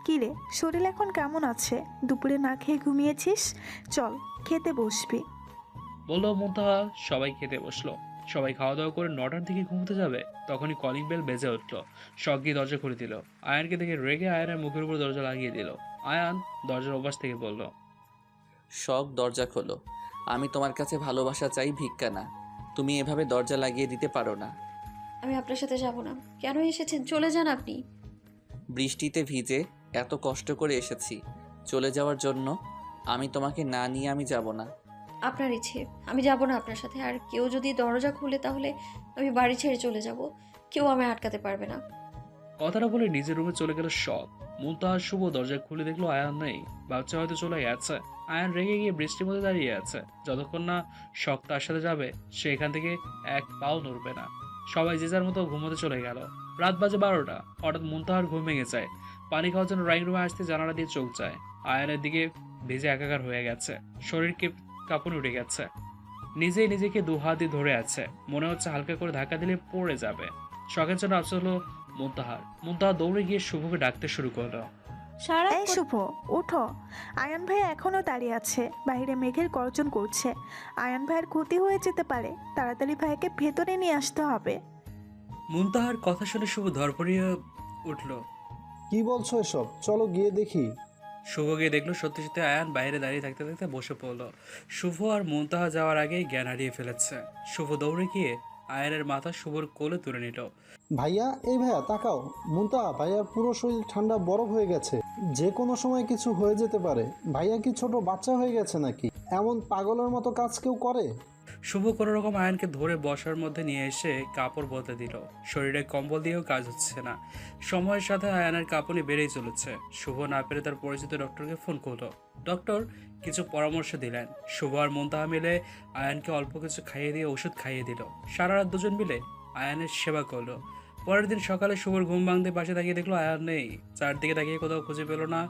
কিরে, শরীর এখন কেমন আছে? দুপুরে না খেয়ে ঘুমিয়েছিস? চল খেতে বসবি। বললো মুনতাহা। সবাই খেতে বসলো। সবাই খাওয়া দাওয়া করে 9টার দিকে ঘুমোতে যাবে। তখনই কলিং বেল বেজে উঠলো। শখ গিয়ে দরজা খুলে দিল। আয়ানকে দেখে রেগে আয়ানের মুখের উপর দরজা লাগিয়ে দিল। আয়ান দরজার ওপাশ থেকে বলল, শখ দরজা খোলো, আমি তোমার কাছে ভালোবাসা চাই, ভিক্ষা না। তুমি এভাবে দরজা লাগিয়ে দিতে পারো না। আমি আপনার সাথে যাব না। কেন এসেছেন? চলে যান আপনি। বৃষ্টিতে ভিজে এত কষ্ট করে এসেছি, চলে যাওয়ার জন্য? আমি তোমাকে না নিয়ে আমি যাব না। আপনার ইচ্ছে, আমি যাব না আপনার সাথে। আর কেউ যদি দরজা খুলে তাহলে আমি বাড়ি ছেড়ে চলে যাব, কেউ আমায় আটকাতে পারবে না। কথাটা বলে নিজের রুমে চলে গেল শখ। মুনতাহা শুভ দরজা খুলে দেখলো আয়ান নেই। বাচ্চা হয়তো চলে গেছে। আয়ান রেগে গিয়ে বৃষ্টির মধ্যে দাঁড়িয়ে আছে। যতক্ষণ না শখ তার সাথে যাবে সে এখান থেকে এক পাও নড়বে না। সবাই যে যার মতো ঘুমোতে চলে গেল। রাত বাজে 12টা। হঠাৎ মুনতাহার ঘুম ভেঙে যায়। পানি খাওয়ার জন্য ড্রয়িং রুমে আসতে জানালা দিয়ে চোখ যায়। আয়ানের দিকে ভিজে একাকার হয়ে গেছে। শরীরকে কাঁপুনি উঠে গেছে। নিজেই নিজেকে দু হাত দিয়ে ধরে আছে। মনে হচ্ছে হালকা করে ধাক্কা দিলে পড়ে যাবে। শখের জন্য আফসোস হলো মুনতাহার। মুনতাহা দৌড়ে গিয়ে শুভকে ডাকতে শুরু করলো। এই শুভ, ওঠো। আয়ান ভাই এখনো দাঁড়িয়ে আছে, বাইরে মেঘের গর্জন করছে। আয়ান ভাইয়ের ক্ষতি হয়ে যেতে পারে, তাড়াতাড়ি ভাইকে ভেতরে নিয়ে আসতে হবে। মুনতাহার কথা শুনে শুভ ধরপড়িয়ে উঠল। কি বলছো এসব? চলো গিয়ে দেখি। শুভ গিয়ে দেখলো সত্যি সত্যি আয়ান বাইরে দাঁড়িয়ে থাকতে থাকতে বসে পড়লো। শুভ আর মুনতাহা যাওয়ার আগেই জ্ঞান হারিয়ে ফেলেছে। শুভ দৌড়ে গিয়ে আয়ানের মাথা শুভর কোলে তুলে নিল। ভাইয়া, এই ভাইয়া তাকাও। মুনতাহা, ভাইয়ার পুরো শরীর ঠান্ডা বরফ হয়ে গেছে, যে কোনো সময় কিছু হয়ে যেতে পারে। ভাইয়া কি ছোট বাচ্চা হয়ে গেছে নাকি? এমন পাগলের মতো কাজ কেউ করে? শুভ কোনো রকম আয়ানকে ধরে বসার মধ্যে নিয়ে এসে কাপড় বদলে দিল। শরীরে কম্বল দিয়েও কাজ হচ্ছে না। সময়ের সাথে আয়ানের কাঁপুনি বেড়েই চলেছে। শুভ না পেরে তার পরিচিত ডক্টরকে ফোন করলো। ডক্টর কিছু পরামর্শ দিলেন। শুভ আর মুনতাহা মিলে আয়ানকে অল্প কিছু খাইয়ে দিয়ে ওষুধ খাইয়ে দিল। সারা রাত দুজন মিলে আয়ানের সেবা করলো। পরের দিন সকালে শুভর ঘুম ভাঙতে পাশে তাকিয়ে দেখলো আয়ান নেই। চারদিকে তাকিয়ে কোথাও খুঁজে পেল না।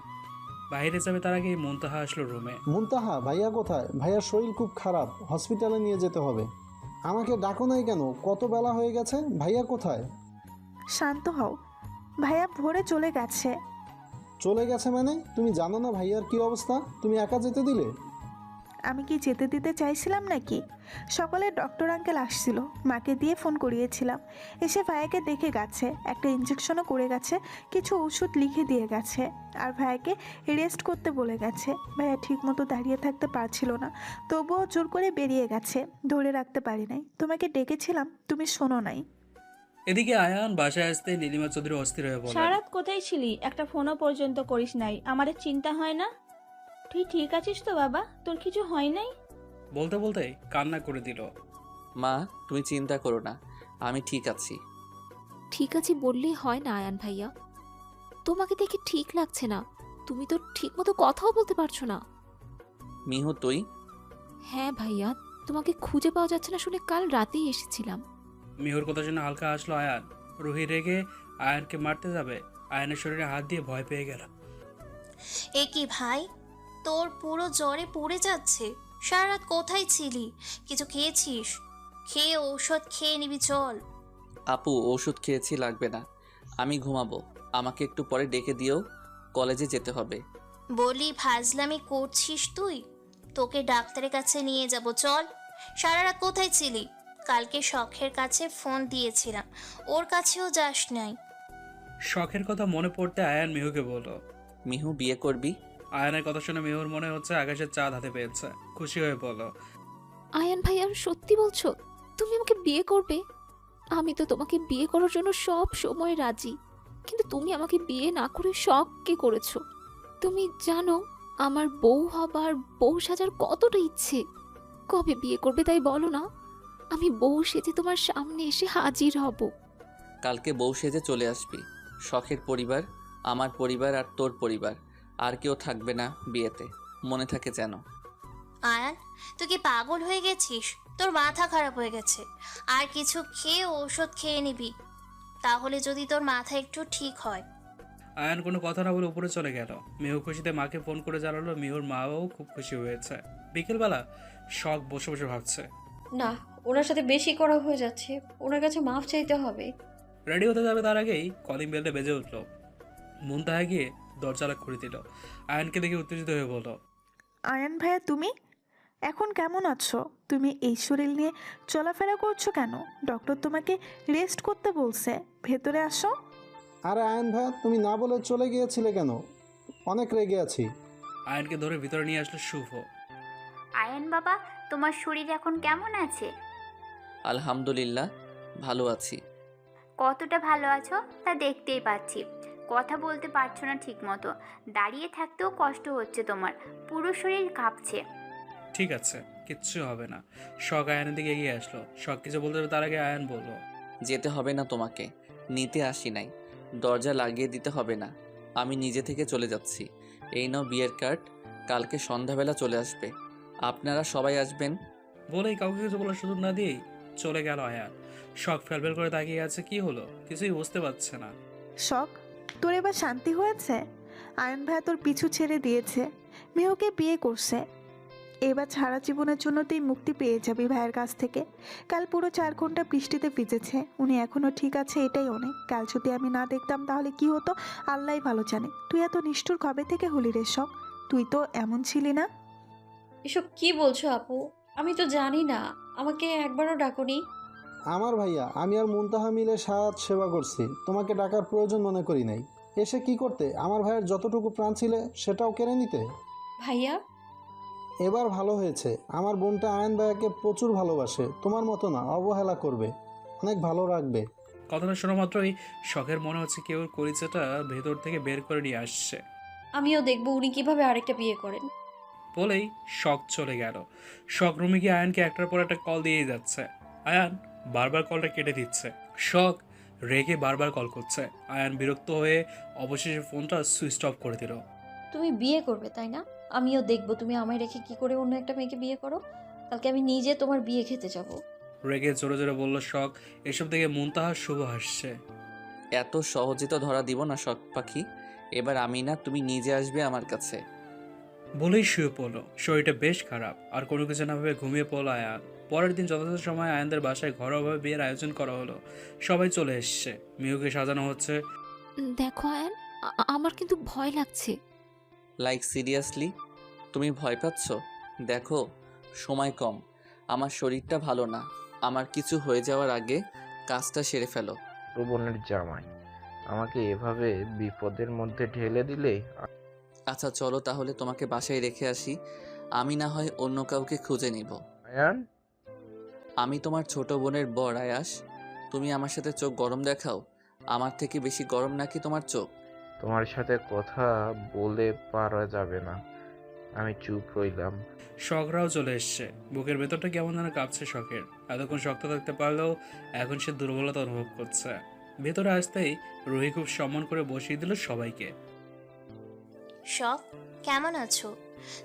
বাইরে যাবে তার আগে মুনতাহা আসলো রুমে। মুনতাহা, ভাইয়া কোথায়? ভাইয়ার শরীর খুব খারাপ, হসপিটালে নিয়ে যেতে হবে। আমাকে ডাকো নাই কেন? কত বেলা হয়ে গেছে, ভাইয়া কোথায়? শান্ত হও, ভাইয়া ভোরে চলে গেছে। চলে গেছে মানে? তুমি জানো না ভাইয়ার কি অবস্থা? তুমি একা যেতে দিলে? আমি কি যেতে দিতে চাইছিলাম নাকি? সকালে ডক্টর আঙ্কেল আসছিল, মাকে দিয়ে ফোন করিয়েছিলাম। এসে ভাইয়াকে দেখে গেছে, একটা ইঞ্জেকশনও করে গেছে, কিছু ওষুধ লিখে দিয়ে গেছে, আর ভাইয়াকে রেস্ট করতে বলে গেছে। ভাইয়া ঠিকমতো দাঁড়িয়ে থাকতে পারছিল না, তবুও জোর করে বেরিয়ে গেছে, ধরে রাখতে পারি নাই। তোমাকে ডেকেছিলাম, তুমি শোনো নাই। এদিকে আয়ান বাসায় আসতে নীলিমা চৌধুরী অস্থির হয়ে বলে, সারাত কোথায় ছিলি? একটা ফোনও পর্যন্ত করিস নাই, আমাদের চিন্তা হয় না? তুই ঠিক আছিস তো বাবা? তোর কিছু হয় নাই? বলতে বলতে কান্না করে দিল। মা, তুমি চিন্তা করো না, আমি ঠিক আছি। ঠিক আছে বললেই হয় না আয়ান ভাইয়া, তোমাকে দেখে ঠিক লাগছে না। তুমি তো ঠিকমতো কথাও বলতে পারছো না। মিহু তুই? হ্যাঁ ভাইয়া, তোমাকে খুঁজে পাওয়া যাচ্ছে না শুনে কাল রাতেই এসেছিলাম। মিহুর কথা শুনে হালকা আসলো আয়ান। রুহি রেগে আয়ানকে মারতে যাবে, আয়ানের শরীরে হাত দিয়ে ভয় পেয়ে গেল। এ কি ভাই, তোর পুরো জ্বরে পড়ে যাচ্ছে। সারা রাত কোথায় ছিলি? কিছু খেয়েছিস? খেয়ে ঔষধ খেয়ে নিবি, চল। আপু, ওষুধ খেয়েছি, লাগবে না, আমি ঘুমাবো। আমাকে একটু পরে ডেকে দিও, কলেজে যেতে হবে। বলি ফাজলামি করছিস তুই? তোকে ডাক্তারের কাছে নিয়ে যাব, চল। সারা রাত কোথায় ছিলি? কালকে শখের কাছে ফোন দিয়েছিলাম, ওর কাছেও যাস নাই। শখের কথা মনে পড়তে আয়ান মিহুকে বলল, মিহু বিয়ে করবি? আয়ানের কথা শুনে মিহুর মনে হচ্ছে আকাশের চাঁদ হাতে পেয়েছে। খুশি হয়ে বলল, আয়ান ভাইয়া সত্যি বলছো? তুমি আমাকে বিয়ে করবে? আমি তো তোমাকে বিয়ে করার জন্য সব সময় রাজি, কিন্তু তুমি আমাকে বিয়ে না করে শখকে করেছো। তুমি জানো আমার বউ হবার, বউ সাজার কতটা ইচ্ছে। কবে বিয়ে করবে তাই বলো না, আমি বউ সেজে তোমার সামনে এসে হাজির হব। কালকে বউ সেজে চলে আসবি। শখের পরিবার, আমার পরিবার আর তোর পরিবার, আর কেউ থাকবে না বিয়েতে, মনে থাকে যেন। আয়ান, তুই কি পাগল হয়ে গেছিস? তোর মাথা খারাপ হয়ে গেছে। আর কিছু খেয়ে ঔষধ খেয়ে নিবি, তাহলে যদি তোর মাথা একটু ঠিক হয়। আয়ান কোনো কথা না বলে উপরে চলে গেল। মিহু খুশিতে মাকে ফোন করে জানালো মিহুর মাও খুব খুশি হয়েছে। বিকেলবেলা শখ বসে বসে ভাবছে, না, ওনার সাথে বেশি করা হয়ে যাচ্ছে, ওনার কাছে মাফ চাইতে হবে। রেডি হতে যাবে তার আগেই কলিং বেলটা বেজে উঠলো। মুনতাহা গিয়ে দরজা খুলে দিল। আয়ানকে দেখে উত্তেজিত হয়ে বলল, আয়ান ভাইয়া তুমি এখন কেমন আছো? তুমি এই শরীর নিয়ে চলাফেরা করছো কেন? ডক্টর তোমাকে রেস্ট করতে বলছে, ভেতরে আসো। আরে আয়ন ভাইয়া, তুমি না বলে চলে গিয়েছিলে কেন? অনেক রেগে আছি। আয়ানকে ধরে ভিতরে নিয়ে আসলো শুভ। আয়ান বাবা, তোমার শরীর এখন কেমন আছে? আলহামদুলিল্লাহ, ভালো আছি। কতটা ভালো আছো তা দেখতেই পাচ্ছি। কথা বলতে পারছো না ঠিক মতো, দাঁড়িয়ে থাকতেও কষ্ট হচ্ছে তোমার, পুরো শরীর কাঁপছে। ঠিক আছে, কিচ্ছু হবে না। শখ আয়ানের দিকে এগিয়ে আসলো। শখ কিছু বলতে তার আগে আয়ান বলল, যেতে হবে না তোমাকে, নিতে আসি নাই। দরজা লাগিয়ে দিতে হবে না, আমি নিজে থেকে চলে যাচ্ছি। এই নাও বিয়ের কার্ড, কালকে সন্ধ্যাবেলা চলে আসবে। আপনারা সবাই আসবেন। বলেই কাউকে কিছু বলার সুযোগ না দিয়েই চলে গেল আয়ান। শখ ফেলফেল করে তাকিয়ে আছে, কি হলো কিছুই বুঝতে পারছে না। শখ, তোর এবার শান্তি হয়েছে? আয়ন ভাইয়া তোর পিছু ছেড়ে দিয়েছে, মেহুকে বিয়ে করছে। এবার সারা জীবনের জন্য তুই মুক্তি পেয়ে যাবি ভাইয়ের কাছ থেকে। কাল পুরো 4 ঘন্টা বৃষ্টিতে ভিজেছে, উনি এখনও ঠিক আছে, এটাই অনেক। কাল যদি আমি না দেখতাম তাহলে কি হতো আল্লাহই ভালো জানে। তুই এত নিষ্ঠুর কবে থেকে হলি রে শখ? তুই তো এমন ছিলি না। এসব কি বলছো আপু? আমি তো জানি না, আমাকে একবারও ডাকুনি। আমার ভাইয়া, আমি আর মুনতাহা মিলে সারাত সেবা করছি, তোমাকে ডাকার প্রয়োজন মনে করি নাই। এসে কি করতে? আমার ভাইয়ের যতটুকু প্রাণ ছিলে সেটাও কেড়ে নিতে। ভাইয়া, এবার ভালো হয়েছে। আমার বোনটা আয়ন ভাইয়াকে প্রচুর ভালোবাসে, তোমার মতো না, অবহেলা করবে, অনেক ভালো রাখবে। কথাটা শোনা মাত্রই শখের মনে হচ্ছে কেউ কলিজাটা ভেতর থেকে বের করে নিয়ে আসছে। আমিও দেখবো উনি কিভাবে আরেকটা বিয়ে করেন। বলেই শখ চলে গেল। শখ রুমে গিয়ে আয়ানকে একটার পর একটা কল দিয়েই যাচ্ছে। আয়ান বারবার কলটা কেটে দিচ্ছে। শখ রেগে বারবার কল করছে। আয়ান বিরক্ত হয়ে অবশেষে ফোনটা সুইচ অফ করে দিল। তুমি বিয়ে করবে তাই না? আমিও দেখবো তুমি আমায় রেখে কি করে অন্য একটা মেয়েকে বিয়ে করো। কালকে আমি নিজে তোমার বিয়ে খেতে যাব। রেগে জোরে জোরে বলল শখ। এসব দেখে মুনতাহা শুভ হাসছে। এত সহজে তো ধরা দিব না শখ পাখি, এবার আমি না, তুমি নিজে আসবে আমার কাছে। বলেই শুয়ে পড়লো। শরীরটা বেশ খারাপ, আর কোনো কিছু না ভেবে ঘুমিয়ে পড়লো আয়ান। পরের দিন যথাযথ সময় আয়ানদের বাসায় ঘরোয়াভাবে বিয়ের আয়োজন করা হলো। সবাই চলে এসছে, মিহুকে সাজানো হচ্ছে। দেখো আয়ান, আমার কিন্তু ভয় লাগছে। Like seriously? তুমি ভয় পাচ্ছ? দেখো, সময় কম, আমার শরীরটা ভালো না। আমার কিছু হয়ে যাওয়ার আগে কাজটা সেরে ফেলো। ছোট বোনের জামাই আমাকে এভাবে বিপদের মধ্যে ঢেলে দিলে? আচ্ছা চলো তাহলে তোমাকে বাসায় রেখে আসি, আমি না হয় অন্য কাউকে খুঁজে নিব। আয়ান, আমি তোমার ছোট বোনের বর আয়াস, তুমি আমার সাথে চোখ গরম দেখাও। আমার থেকে বেশি গরম নাকি তোমার চোখ? তোমার সাথে কথা বলে পারা যাবে না। আমি চুপ রইলাম। শখরাও চলে এসছে। বুকের ভেতরটা কেমন যেন কাঁপছে শখের। এতক্ষণ শক্ত থাকতে পারলেও এখন সে দুর্বলতা অনুভব করছে। ভেতরে আসতেই রুহি খুব সম্মান করে বসিয়ে দিল সবাইকে। শখ, কেমন আছো?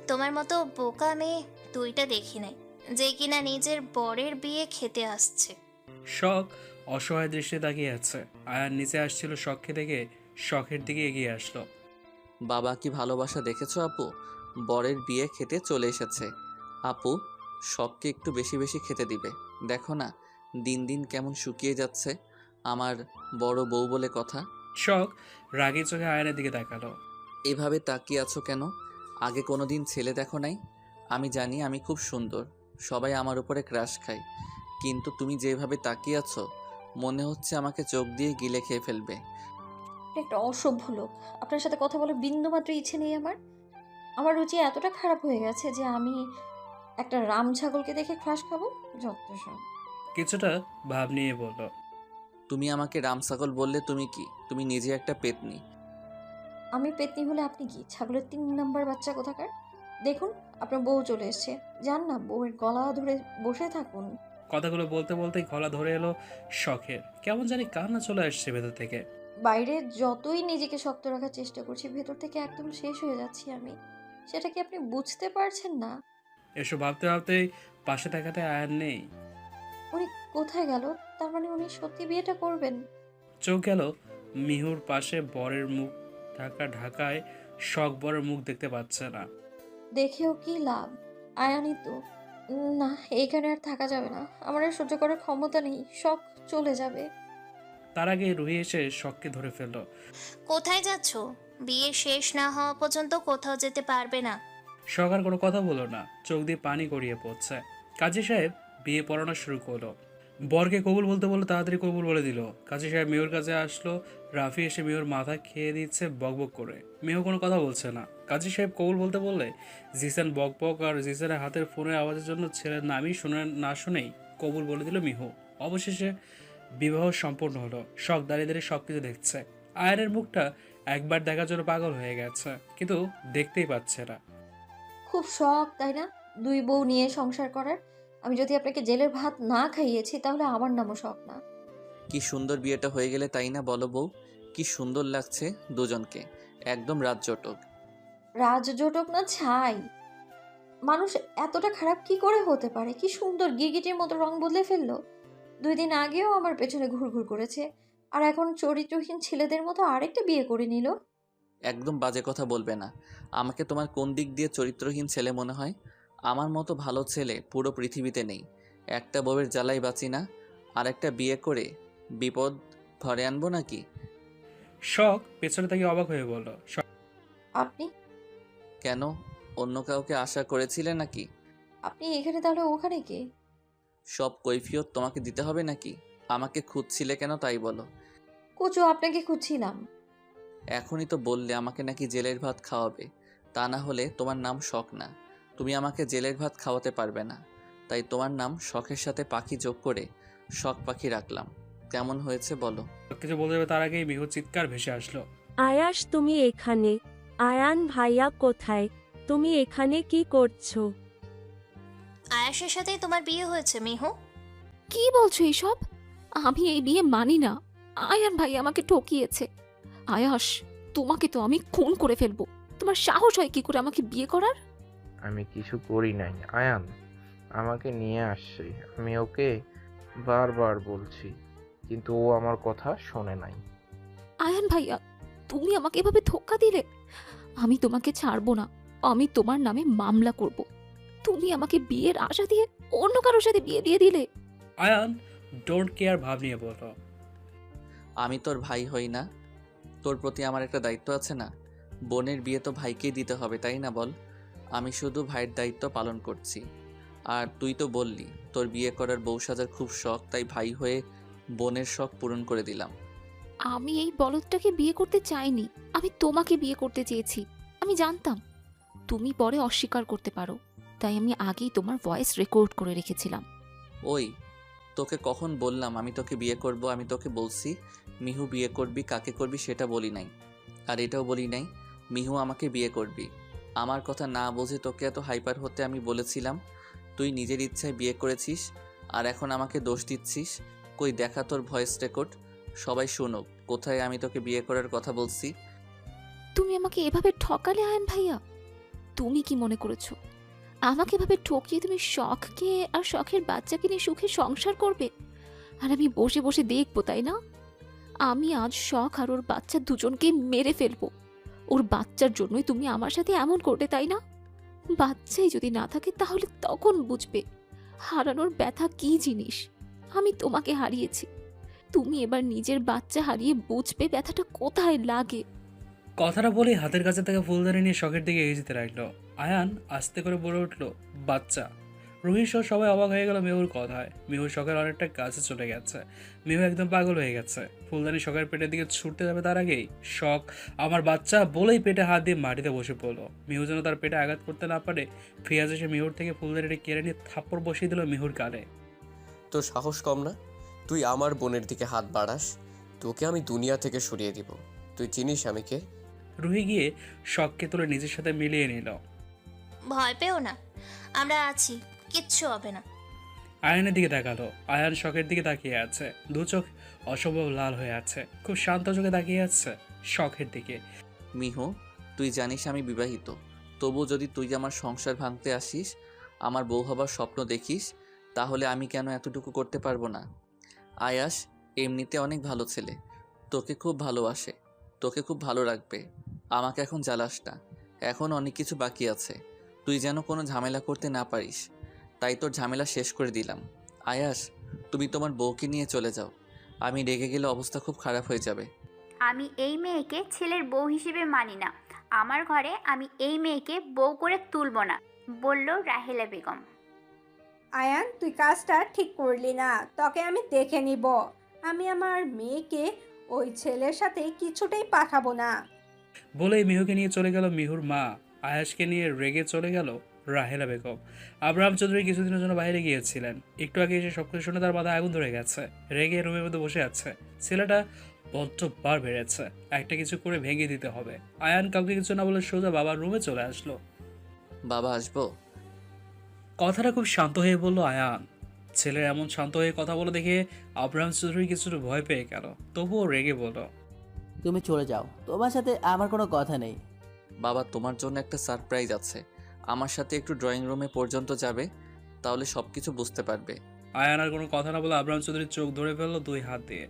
তোমার মতো বোকা মেয়ে দুইটা দেখি নাই, যে কিনা নিজের বরের বিয়ে খেতে আসছে। শখ অসহায় দৃষ্টি তাকিয়ে আছে। আয়ান নিচে আসছিল শখকে দেখে শখের দিকে এগিয়ে আসলো। বাবা কি ভালোবাসা দেখেছো আপু? বরের বিয়ে খেতে চলে এসেছে। আপু, শখকে একটু বেশি বেশি খেতে দিবে। দেখো না দিন দিন কেমন শুকিয়ে যাচ্ছে, আমার বড় বউ বলে কথা। শখ রাগী চোখে আয়নের দিকে তাকালো। এভাবে তাকিয়ে আছো কেন? আগে কোনো দিন ছেলে দেখো নাই? আমি জানি আমি খুব সুন্দর, সবাই আমার উপরে ক্রাশ খায়, কিন্তু তুমি যেভাবে তাকিয়ে আছো মনে হচ্ছে আমাকে চোখ দিয়ে গিলে খেয়ে ফেলবে। আপনি একটা অসভ্য লোক। আপনার সাথে কথা বলার বিন্দুমাত্র ইচ্ছে নেই আমার। আমার রুচি এতটা খারাপ হয়ে গেছে যে আমি একটা রাম ছাগলকে দেখে ক্রাশ খাবো? যত সব। কিছুটা ভাব নিয়ে বলল। তুমি আমাকে রামসাগল বললে তুমি কি? তুমি নিজে একটা পেতনি। আমি পেতনি হলে আপনি কি? ছাগলের 3 নাম্বার বাচ্চা কোথাকার। দেখুন আপনার বউ চলে এসছে, যান না বউয়ের গলা ধরে বসে থাকুন। কথাগুলো বলতে বলতেই গলা ধরে এলো শখের। কেমন জানি কান্না চলে আসছে ভেতর থেকে। বাইরে যতই নিজেকে শক্ত রাখার চেষ্টা করছি, ভেতর থেকে একদম শেষ হয়ে যাচ্ছি আমি। সেটা কি আপনি বুঝতে পারছেন না? এসব ভাবতে ভাবতেই পাশে তাকাতে আয়ান নেই। উনি কোথায় গেল? তার মানে উনি সত্যি বিয়েটা করবেন? চোখ গেল মিহুর পাশে। বরের মুখ ঢাকা ঢাকায় শখ বরের মুখ দেখতে পাচ্ছে না। দেখেও কি লাভ? আয়ানি তো না, এইখানে আর থাকা যাবে না। আমার আর সহ্য করার ক্ষমতা নেই। শখ চলে যাবে। তার আগে রুহি এসে শখকে ধরে ফেলল। কোথায় যাচ্ছ? বিয়ে শেষ না হওয়া পর্যন্ত কোথাও যেতে পারবে না। শখ আর কোনো কথা বলল না, চোখ দিয়ে পানি গড়িয়ে পড়ছে। কাজী সাহেব বিয়ে পড়ানো শুরু করলো। বরকে কবুল বলতে বললো তাড়াতাড়ি কবুল বলে দিল। কাজী সাহেব মেয়র কাছে আসলো। রাফি এসে মেয়র মাথা খেয়ে দিচ্ছে বকবক করে। মেয় কোনো কথা বলছে না। কাজী সাহেব কবুল বলতে বললে জিসান বকবক আর জিসানের হাতের ফোনের আওয়াজের জন্য ছেলের নামই না শুনেই কবুল বলে দিল মিহু। অবশেষে বিবাহ সম্পূর্ণ হলো। শখ দাঁড়িয়ে দাঁড়িয়ে সব কিছু দেখছে। আয়ানের মুখটা একবার দেখার জন্য পাগল হয়ে গেছে, কিন্তু দেখতেই পাচ্ছে না। খুব শখ তাই না 2 বউ নিয়ে সংসার করার? আমি যদি আপনাকে জেলের ভাত না খাইয়েছি তাহলে আমার নামও শখ না। কি সুন্দর বিয়েটা হয়ে গেলে তাই না বলো বউ? কি সুন্দর লাগছে দুজনকে, একদম রাজজটক। রাজজোটক না ছাই। মানুষ এতটা খারাপ কি করে হতে পারে? কি সুন্দর গিরগিটির মতো রং বদলে ফেললো। 2 দিন আগেও আমার পেছনে ঘুরঘুর করেছে, আর এখন চরিত্রহীন ছেলেদের মতো আরেকটা বিয়ে করে নিল। একদম বাজে কথা বলবে না। আমাকে তোমার কোন দিক দিয়ে চরিত্রহীন ছেলে মনে হয়? আমার মতো ভালো ছেলে পুরো পৃথিবীতে নেই। একটা বউয়ের জ্বালাই বাঁচি না, আর একটা বিয়ে করে বিপদ ঘরে আনবো নাকি? শখ পেছনে থেকে অবাক হয়ে বলল। আপনি কেন, অন্য কাউকে আশা করেছিলে নাকি? আপনি এখানে তাহলে ওখানে কে? সব কৈফিয়ত তোমাকে দিতে হবে নাকি? আমাকে খুঁজছিলে কেন তাই বলো। কোচো আপনাকে খুঁজছিলাম। এখনই তো বললে আমাকে নাকি জেলের ভাত খাওয়াবে। তা না হলে তোমার নাম শখ না। তুমি আমাকে জেলের ভাত খাওয়াতে পারবে না, তাই তোমার নাম শখের সাথে পাখি যোগ করে শখ পাখি রাখলাম। কেমন হয়েছে বলো? কিছু বলতে যাবে তার আগেই মিহুর চিৎকার ভেসে আসলো। আয়াস তুমি এখানে? আয়ান ভাইয়া কোথায়? তুমি এখানে কি করছো? আয়াসের সাথেই তোমার বিয়ে হয়েছে মিহু? কি বলছো এইসব? আমি এই বিয়ে মানি না। আয়ান ভাই আমাকে ঠকিয়েছে। আয়াস, তোমাকে তো আমি খুন করে ফেলবো। তোমার সাহস হয় কি করে আমাকে বিয়ে করার? আমি কিছু করি নাই। আয়ান আমাকে নিয়ে আসছে, আমি ওকে বারবার বলছি, কিন্তু ও আমার কথা শোনে নাই। আয়ান ভাইয়া, তুমি আমাকে এভাবে ধোঁকা দিলে। আমি তোমাকে ছাড়বো না। আমি তোমার নামে মামলা করব। তুমি আমাকে বিয়ের আশা দিয়ে অন্য কারোর সাথে বিয়ে দিয়ে দিলে। আয়ান ডোন্ট কেয়ার ভাব নিয়ে বলল। আমি তোর ভাই হই না? তোর প্রতি আমার একটা দায়িত্ব আছে না? বোনের বিয়ে তো ভাইকেই দিতে হবে তাই না বল? আমি শুধু ভাইয়ের দায়িত্ব পালন করছি। আর তুই তো বললি তোর বিয়ে করার বউ সাজার খুব শখ, তাই ভাই হয়ে বোনের শখ পূরণ করে দিলাম। আমি এই বলদটাকে বিয়ে করতে চাইনি, আমি তোমাকে বিয়ে করতে চেয়েছি। আমি জানতাম তুমি পরে অস্বীকার করতে পারো, তাই আমি আগেই তোমার ভয়েস রেকর্ড করে রেখেছিলাম। ওই, তোকে কখন বললাম আমি তোকে বিয়ে করব? আমি তোকে বলছি মিহু বিয়ে করবি, কাকে করবি সেটা বলি নাই। আর এটাও বলি নাই মিহু আমাকে বিয়ে করবি। আমার কথা না বুঝে তোকে এত হাইপার হতে আমি বলেছিলাম। তুই নিজের ইচ্ছায় বিয়ে করেছিস আর এখন আমাকে দোষ দিচ্ছিস। কই দেখা তোর ভয়েস রেকর্ড, সবাই শুনুক কোথায় আমি তোকে বিয়ে করার কথা বলছি। তুমি আমাকে এভাবে ঠকালে আয়ান ভাইয়া? তুমি কি মনে করেছো আমাকে এভাবে ঠকিয়ে তুমি শখকে আর শখের বাচ্চাকে নিয়ে সুখে সংসার করবে আর আমি বসে বসে দেখবো, তাই না? আমি আজ শখ আর ওর বাচ্চা দুজনকে মেরে ফেলবো। ওর বাচ্চার জন্যই তুমি আমার সাথে এমন করবে, তাই না? বাচ্চাই যদি না থাকে তাহলে তখন বুঝবে হারানোর ব্যথা কি জিনিস। আমি তোমাকে হারিয়েছি, তুমি এবার নিজের বাচ্চা হারিয়ে বুঝবে ব্যথাটা কোথায় লাগে। কথাটা বলেই হাতের কাছে থেকে ফুলদানি নিয়ে শখের দিকে এগিয়ে যেতে লাগলো। আয়ান আস্তে করে বলে উঠলো, বাচ্চা। রুহি সহ সবাই অবাক হয়ে গেল মেহুর কথায়। মেহু শখের অনেকটা কাছে চলে গেছে। মেহু একদম পাগল হয়ে গেছে। ফুলদানি শখের পেটের দিকে ছুটতে যাবে তার আগেই শখ আমার বাচ্চা বলেই পেটে হাত দিয়ে মাটিতে বসে পড়লো। মেহু যেন তার পেটে আঘাত করতে না পারে ফিয়াজ এসে মেহুর থেকে ফুলদানিটা কেড়ে নিয়ে থাপ্পড় বসিয়ে দিল মেহুর গালে। তোর সাহস কম না? তুই আমার বোনের দিকে হাত বাড়াস, তোকে আমি দুনিয়া থেকে সরিয়ে দিব। তুই চিনিস আমি কে? রুহি গিয়ে শখকে তুলে নিজের সাথে মিলিয়ে নিল। ভয় পেও না, আমরা আছি, কিচ্ছু হবে না। আয়ানের দিকে তাকালো। আয়ান শখের দিকে তাকিয়ে আছে, দু চোখ অসম্ভব লাল হয়ে আছে, খুব শান্ত চোখে তাকিয়ে আছে শখের দিকে। মিহু, তুই জানিস আমি বিবাহিত, তবু যদি তুই আমার সংসার ভাঙতে আসিস, আমার বউ হবার স্বপ্ন দেখিস, তাহলে আমি কেন এতটুকু করতে পারবো না? আয়াস এমনিতে অনেক ভালো ছেলে, তোকে খুব ভালোবাসে, তোকে খুব ভালো রাখবে। আমাকে এখন জ্বালাস না, এখন অনেক কিছু বাকি আছে। তুই যেন কোনো ঝামেলা করতে না পারিস, তাই তোর ঝামেলা শেষ করে দিলাম। আয়াস, তুমি তোমার বউকে নিয়ে চলে যাও, আমি রেগে গেলে অবস্থা খুব খারাপ হয়ে যাবে। আমি এই মেয়েকে ছেলের বউ হিসেবে মানি না। আমার ঘরে আমি এই মেয়েকে বউ করে তুলব না, বলল রাহেলা বেগম। আয়ান, তুই কাজটা ঠিক করলি না, তোকে আমি দেখে নিব। আমি আমার মেয়েকে ওই ছেলের সাথে কিছুতেই পাঠাবো না। বলেই মিহুকে নিয়ে চলে গেল মিহুর মা। আয়াসকে নিয়ে রেগে চলে গেল রাহেলা বেগম। আব্রাহাম চৌধুরী কিছুদিনের জন্য বাইরে গিয়েছিলেন, একটু আগে এসে সবকিছু শুনে তার মাথায় আগুন ধরে গেছে। রেগে রুমের মধ্যে বসে আছে। ছেলেটা বড্ড বার বেড়েছে, একটা কিছু করে ভেঙে দিতে হবে। আয়ান কাউকে কিছু না বলে সোজা বাবার রুমে চলে আসলো। বাবা আসবো? কথাটা খুব শান্ত হয়ে বলল আয়ান। ছেলের এমন শান্ত হয়ে কথা বলে দেখে আব্রাহাম চৌধুরী কিছুটা ভয় পেয়ে গেল, তবুও রেগে বলল, তুমি চলে যাও, তোমার সাথে আমার কোনো কথা নেই। বাবা, তোমার জন্য একটা সারপ্রাইজ আছে, আমার সাথে একটু ড্রয়িং রুমে পর্যন্ত যাবে, তাহলে সব কিছু বুঝতে পারবে। আয়ান আর কোনো কথা না বলে আব্রাহাম চৌধুরীর চোখ ধরে ফেললো দুই হাত দিয়ে।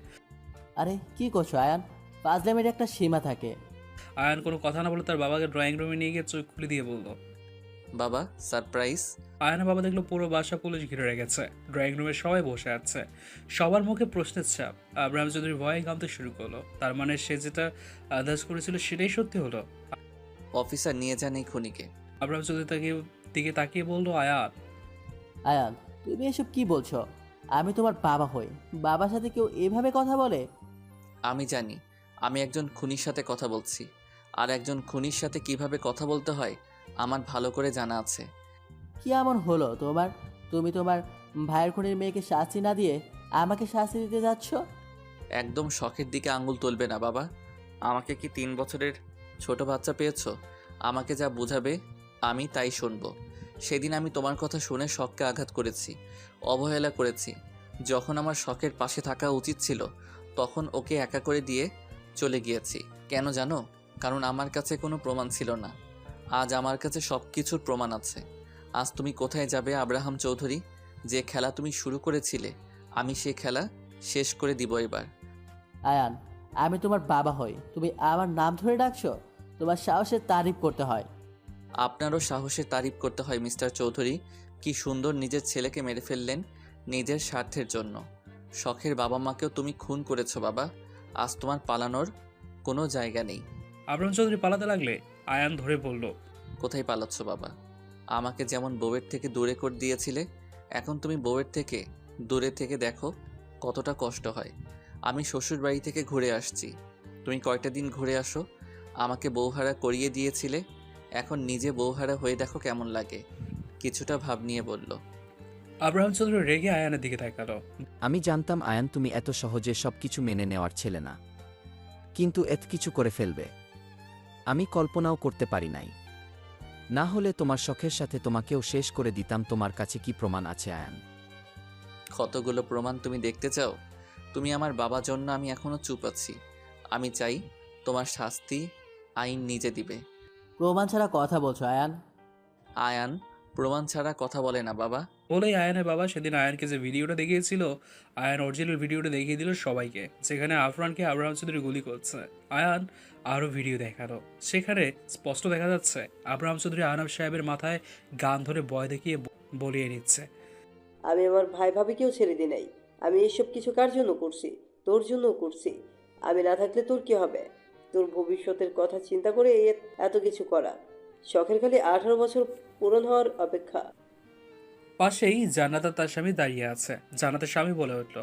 আরে কি করছো আয়ান, ফাজলামের একটা সীমা থাকে। আয়ান কোনো কথা না বলে তার বাবাকে ড্রয়িং রুমে নিয়ে গিয়ে চোখ খুলে দিয়ে বলল, বাবা সারপ্রাইজ। আয়ানের বাবা দেখলো পুরো বাসা পুলিশ ঘিরে রেখেছে। ড্রয়িং রুমে সবাই বসে আছে, সবার মুখে প্রশ্নের ছাপ। আব্রাহাম চৌধুরী ভয়ে ঘামতে শুরু করলো। তার মানে সে যেটা আন্দাজ করেছিল সেটাই সত্যি হলো। অফিসার নিয়ে যান এই খুনিকে। আব্রাহাম চৌধুরী দিকে তাকিয়ে বলল, আয়ান। আয়ান, তুমি এসব কি বলছো? আমি তোমার বাবা হই, বাবার সাথে কেউ এভাবে কথা বলে? আমি জানি, আমি একজন খুনির সাথে কথা বলছি, আর একজন খুনির সাথে কিভাবে কথা বলতে হয় আমার ভালো করে জানা আছে। কি এমন হলো তোমার? তুমি তোমার ভাইয়ের খুনির মেয়েকে শাস্তি না দিয়ে আমাকে শাস্তি দিতে যাচ্ছ? একদম শখের দিকে আঙ্গুল তুলবে না বাবা। আমাকে কি 3 বছরের ছোট বাচ্চা পেয়েছ? আমাকে যা বুঝাবে আমি তাই শুনবো। সেদিন আমি তোমার কথা শুনে শখকে আঘাত করেছি, অবহেলা করেছি। যখন আমার শখের পাশে থাকা উচিত ছিল তখন ওকে একা করে দিয়ে চলে গিয়েছি। কেন জানো? কারণ আমার কাছে কোনো প্রমাণ ছিল না। আজ আমার কাছে সব কিছুর প্রমাণ আছে। আজ তুমি কোথায় যাবে আব্রাহাম চৌধুরী? যে খেলা তুমি শুরু করেছিলে আমি সে খেলা শেষ করে দিব এবার। আয়ান, আমি তোমার বাবা হই, তুমি আমার নাম ধরে ডাকছো? তোমার সাহসের তারিফ করতে হয়। আপনারও সাহসের তারিফ করতে হয় মিস্টার চৌধুরী। কি সুন্দর নিজের ছেলেকে মেরে ফেললেন নিজের স্বার্থের জন্য। শখের বাবা মাকেও তুমি খুন করেছো বাবা। আজ তোমার পালানোর কোনো জায়গা নেই। আব্রাহাম চৌধুরী পালাতে লাগলে আয়ান ধরে বলল, কোথায় পালাচ্ছ বাবা? আমাকে যেমন বউয়ের থেকে দূরে করে দিয়েছিলে, এখন তুমি বউয়ের থেকে দূরে থেকে দেখো কতটা কষ্ট হয়। আমি শ্বশুর বাড়ি থেকে ঘুরে আসছি, তুমি কয়টা দিন ঘুরে আসো। আমাকে বউহারা করিয়ে দিয়েছিলে, এখন নিজে বউহারা হয়ে দেখো কেমন লাগে। কিছুটা ভাব নিয়ে বলল। আব্রাহাম চৌধুরী রেগে আয়ানের দিকে তাকালো। আমি জানতাম আয়ান তুমি এত সহজে সব কিছু মেনে নেওয়ার ছেলে না, কিন্তু এত কিছু করে ফেলবে আমি কল্পনাও করতে পারি নাই। না হলে তোমার শখের সাথে তোমাকেও শেষ করে দিতাম। তোমার কাছে কি প্রমাণ আছে আয়ান? কতগুলো প্রমাণ তুমি দেখতে চাও? তুমি আমার বাবা জন্য আমি এখনো চুপ আছি। আমি চাই তোমার শাস্তি আইন নিজে দিবে। প্রমাণ ছাড়া কথা বলছো আয়ান? আয়ান প্রমাণ ছাড়া কথা বলে না বাবা। বলেই আয়ানের বাবা সেদিন আয়ানকে যে ভিডিওটা দেখিয়েছিল, আয়ান অরিজিনাল ভিডিওটা দেখিয়ে দিল সবাইকে, যেখানে আফরানকে আব্রাহাম চৌধুরী গুলি করছে। আয়ান আরও ভিডিও দেখালো, সেখানে স্পষ্ট দেখা যাচ্ছে আব্রাহাম চৌধুরী আহনাব সাহেবের মাথায় গান ধরে ভয় দেখিয়ে বলিয়ে নিচ্ছে। আমি আমার ভাই ভাবিকেও ছেড়ে দিই নাই। আমি এসব কিছু কার জন্য করছি? তোর জন্য করছি। আমি না থাকলে তোর কি হবে? তোর ভবিষ্যতের কথা চিন্তা করে এত কিছু করা। শখের খালি 18 বছর পূরণ হওয়ার অপেক্ষা। পাশেই জান্নাত আর তার স্বামী দাঁড়িয়ে আছে। জান্নাতের স্বামী বলে উঠল,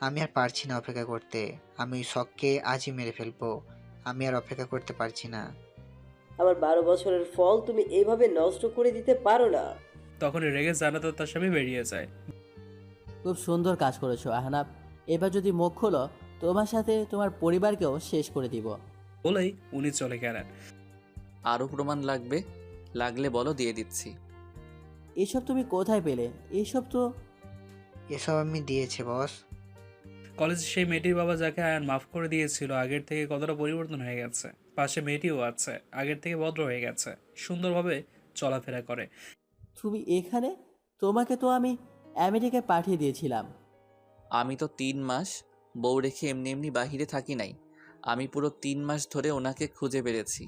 আমি আর পারছি না অপেক্ষা করতে। আমি ওই শখকে আজই মেরে ফেলবো। আমি আর অপেক্ষা করতে পারছি না। আমার 12 বছরের ফল তুমি এইভাবে নষ্ট করে দিতে পারো না। তখন রেগে জান্নাত আর তার স্বামী বেরিয়ে যায়। খুব সুন্দর কাজ করেছো আহনাব। এবার যদি মুখ খোলো তোমার সাথে তোমার পরিবারকেও শেষ করে দিব। বলেই উনি চলে গেলেন। আরও প্রমাণ লাগবে? লাগলে বলো, দিয়ে দিচ্ছি। এসব তুমি কোথায় পেলে? এসব আমি দিয়েছি বস। কলেজে সেই মেয়েটির বাবা যাকে আয়ান মাফ করে দিয়েছিল, আগের থেকে কতটা পরিবর্তন হয়ে গেছে। পাশে মেয়েটিও আছে, আগের থেকে ভদ্র হয়ে গেছে, সুন্দরভাবে চলাফেরা করে। তুমি এখানে? তোমাকে তো আমি আমেরিকায় পাঠিয়ে দিয়েছিলাম। আমি তো 3 মাস বউ রেখে এমনি এমনি বাহিরে থাকি নাই। আমি পুরো 3 মাস ধরে ওনাকে খুঁজে বেড়েছি,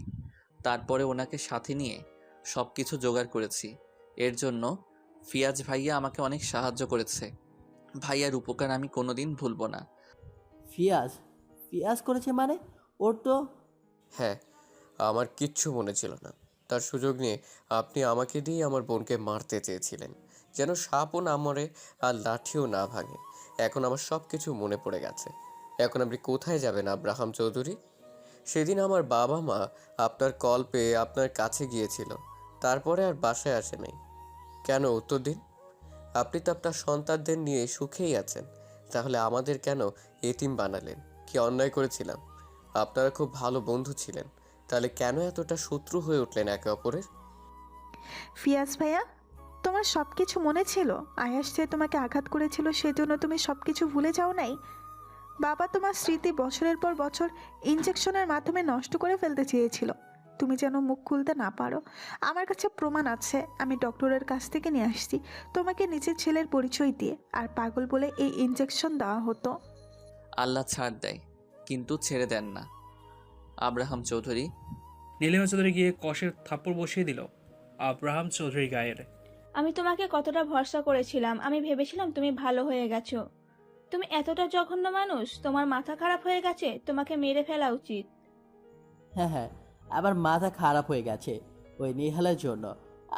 তারপরে ওনাকে সাথে নিয়ে সব কিছু জোগাড় করেছি। এর জন্য ফিয়াজ ভাইয়া আমাকে অনেক সাহায্য করেছে। ভাইয়ার উপকার আমি কোনোদিন ভুলবো না। ফিয়াজ করেছে মানে? ওর তো... হ্যাঁ, আমার কিচ্ছু মনে ছিল না। তার সুযোগ নিয়ে আপনি আমাকে দিয়ে আমার বোনকে মারতে চেয়েছিলেন, যেন সাপও না মরে আর লাঠিও না ভাঙে। এখন আমার সব কিছু মনে পড়ে গেছে। এখন আপনি কোথায় যাবেন আব্রাহাম চৌধুরী? সেদিন আমার বাবা মা আপনার কল পেয়ে আপনার কাছে গিয়েছিল, তারপরে আর বাসায় আসে নাই। কেন উত্তর দিন। আপনি তো আপনার সন্তানদের নিয়ে সুখেই আছেন, তাহলে আমাদের কেন এতিম বানালেন? কি অন্যায় করেছিলাম? আপনারা খুব ভালো বন্ধু ছিলেন, তাহলে কেন এতটা শত্রু হয়ে উঠলেন একে অপরের? ফিয়াজ ভাইয়া, তোমার সব কিছু মনে ছিল? আয়াস যে তোমাকে আঘাত করেছিল সেজন্য তুমি সব কিছু ভুলে যাও নাই? বাবা তোমার স্মৃতি বছরের পর বছর ইনজেকশনের মাধ্যমে নষ্ট করে ফেলতে চেয়েছিল, তুমি যেন মুখ খুলতে না পারো। আমার কাছে প্রমাণ আছে, আমি ডক্টরের কাছ থেকে নিয়ে আসছি, তোমাকে নিজের ছেলের পরিচয় দিয়ে। আর পাগল বলে এই ইনজেকশন দেওয়া হতো। আল্লাহ ছাড় দেয়, কিন্তু ছেড়ে দেন না আব্রাহাম চৌধুরী। নীলিমা চৌধুরী গিয়ে কষের থাপ্পড় বসিয়ে দিল আব্রাহাম চৌধুরী গায়ের। আমি তোমাকে কতটা ভরসা করেছিলাম, আমি ভেবেছিলাম তুমি ভালো হয়ে গেছো। তুমি এতটা জঘন্য মানুষ? তোমার মাথা খারাপ হয়ে গেছে, তোমাকে মেরে ফেলা উচিত। হ্যাঁ, আমার মাথা খারাপ হয়ে গেছে ওই নিহালের জন্য।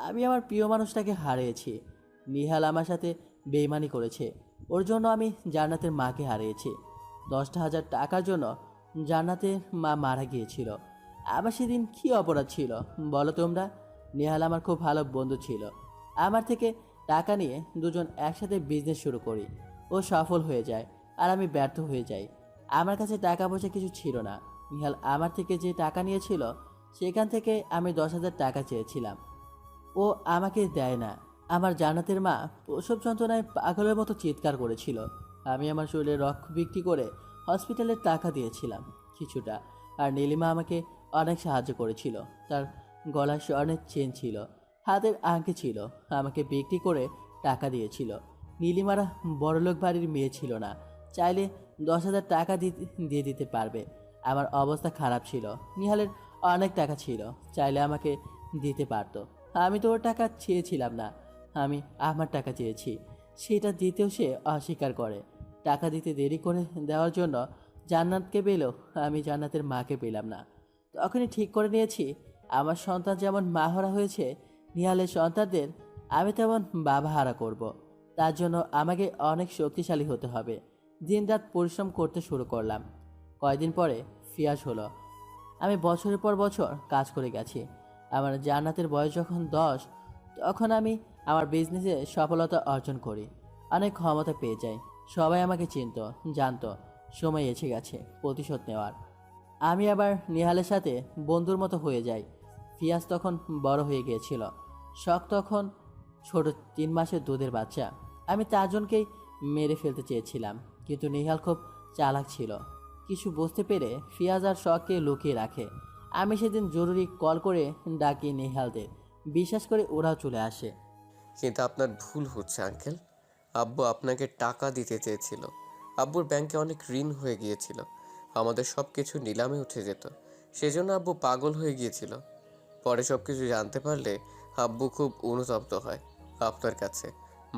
আমি আমার প্রিয় মানুষটাকে হারিয়েছি। নিহাল আমার সাথে বেইমানি করেছে, ওর জন্য আমি জান্নাতের মাকে হারিয়েছি। 10,000 টাকার জন্য জান্নাতের মা মারা গিয়েছিল। আমার সেদিন কী অপরাধ ছিল বলো তোমরা? নিহাল আমার খুব ভালো বন্ধু ছিল। আমার থেকে টাকা নিয়ে দুজন একসাথে বিজনেস শুরু করি। ও সফল হয়ে যায় আর আমি ব্যর্থ হয়ে যাই। আমার কাছে টাকা পয়সা কিছু ছিল না। নিহাল আমার থেকে যে টাকা নিয়েছিল সেখান থেকে আমি 10,000 টাকা চেয়েছিলাম, ও আমাকে দেয় না। আমার জান্নাতের মা প্রসব যন্ত্রণায় পাগলের মতো চিৎকার করেছিল। আমি আমার শরীরে রক্ত বিক্রি করে হসপিটালের টাকা দিয়েছিলাম কিছুটা। আর নীলিমা আমাকে অনেক সাহায্য করেছিল। তার গলায় স্বর্ণের চেন ছিল, হাতের আংটি ছিল, আমাকে বিক্রি করে টাকা দিয়েছিল। নীলিমারা বড়লোক বাড়ির মেয়ে ছিল না, চাইলে 10,000 টাকা দিয়ে দিতে পারবে। আমার অবস্থা খারাপ ছিল, নিহালের অনেক টাকা ছিল, চাইলে আমাকে দিতে পারতো। আমি তো ওর টাকা চেয়েছিলাম না, আমি আমার টাকা চেয়েছি। সেটা দিতেও সে অস্বীকার করে। টাকা দিতে দেরি করে দেওয়ার জন্য জান্নাতকে পেলেও আমি জান্নাতের মাকে পেলাম না। তখনই ঠিক করে নিয়েছি আমার সন্তান যেমন মাহরা হয়েছে নিহালের সন্তানদের আমি তেমন বাবা হারা করব। তার জন্য আমাকে অনেক শক্তিশালী হতে হবে। দিনরাত পরিশ্রম করতে শুরু করলাম। কয়েকদিন পরে ফিয়াজ হলো। আমি বছরের পর বছর কাজ করে গেছি। আমার জান্নাতের বয়স যখন 10, তখন আমি আমার বিজনেসে সফলতা অর্জন করি। অনেক ক্ষমতা পেয়ে যাই। সবাই আমাকে চিনতো, জানতো। সময় এসে গেছে প্রতিশোধ নেওয়ার। আমি আবার নিহালের সাথে বন্ধুর মতো হয়ে যাই। ফিয়াজ তখন বড় হয়ে গিয়েছিল। শখ তখন ছোট 3 মাসের দুধের বাচ্চা। আমি 4 জনকেই মেরে ফেলতে চেয়েছিলাম, কিন্তু নিহাল খুব চালাক ছিল। কিছু বুঝতে পেরে ফিয়াজ আর শখকে লুকিয়ে রাখে। আমি সেদিন জরুরি কল করে ডাকি নিহালদের। বিশ্বাস করে ওরাও চলে আসে। কিন্তু আপনার ভুল হচ্ছে আঙ্কেল। আব্বু আপনাকে টাকা দিতে চেয়েছিল। আব্বুর ব্যাংকে অনেক ঋণ হয়ে গিয়েছিল। আমাদের সব কিছু নিলামে উঠে যেত। সেজন্য আব্বু পাগল হয়ে গিয়েছিল। পরে সব কিছু জানতে পারলে আব্বু খুব অনুতপ্ত হয়। আপনার কাছে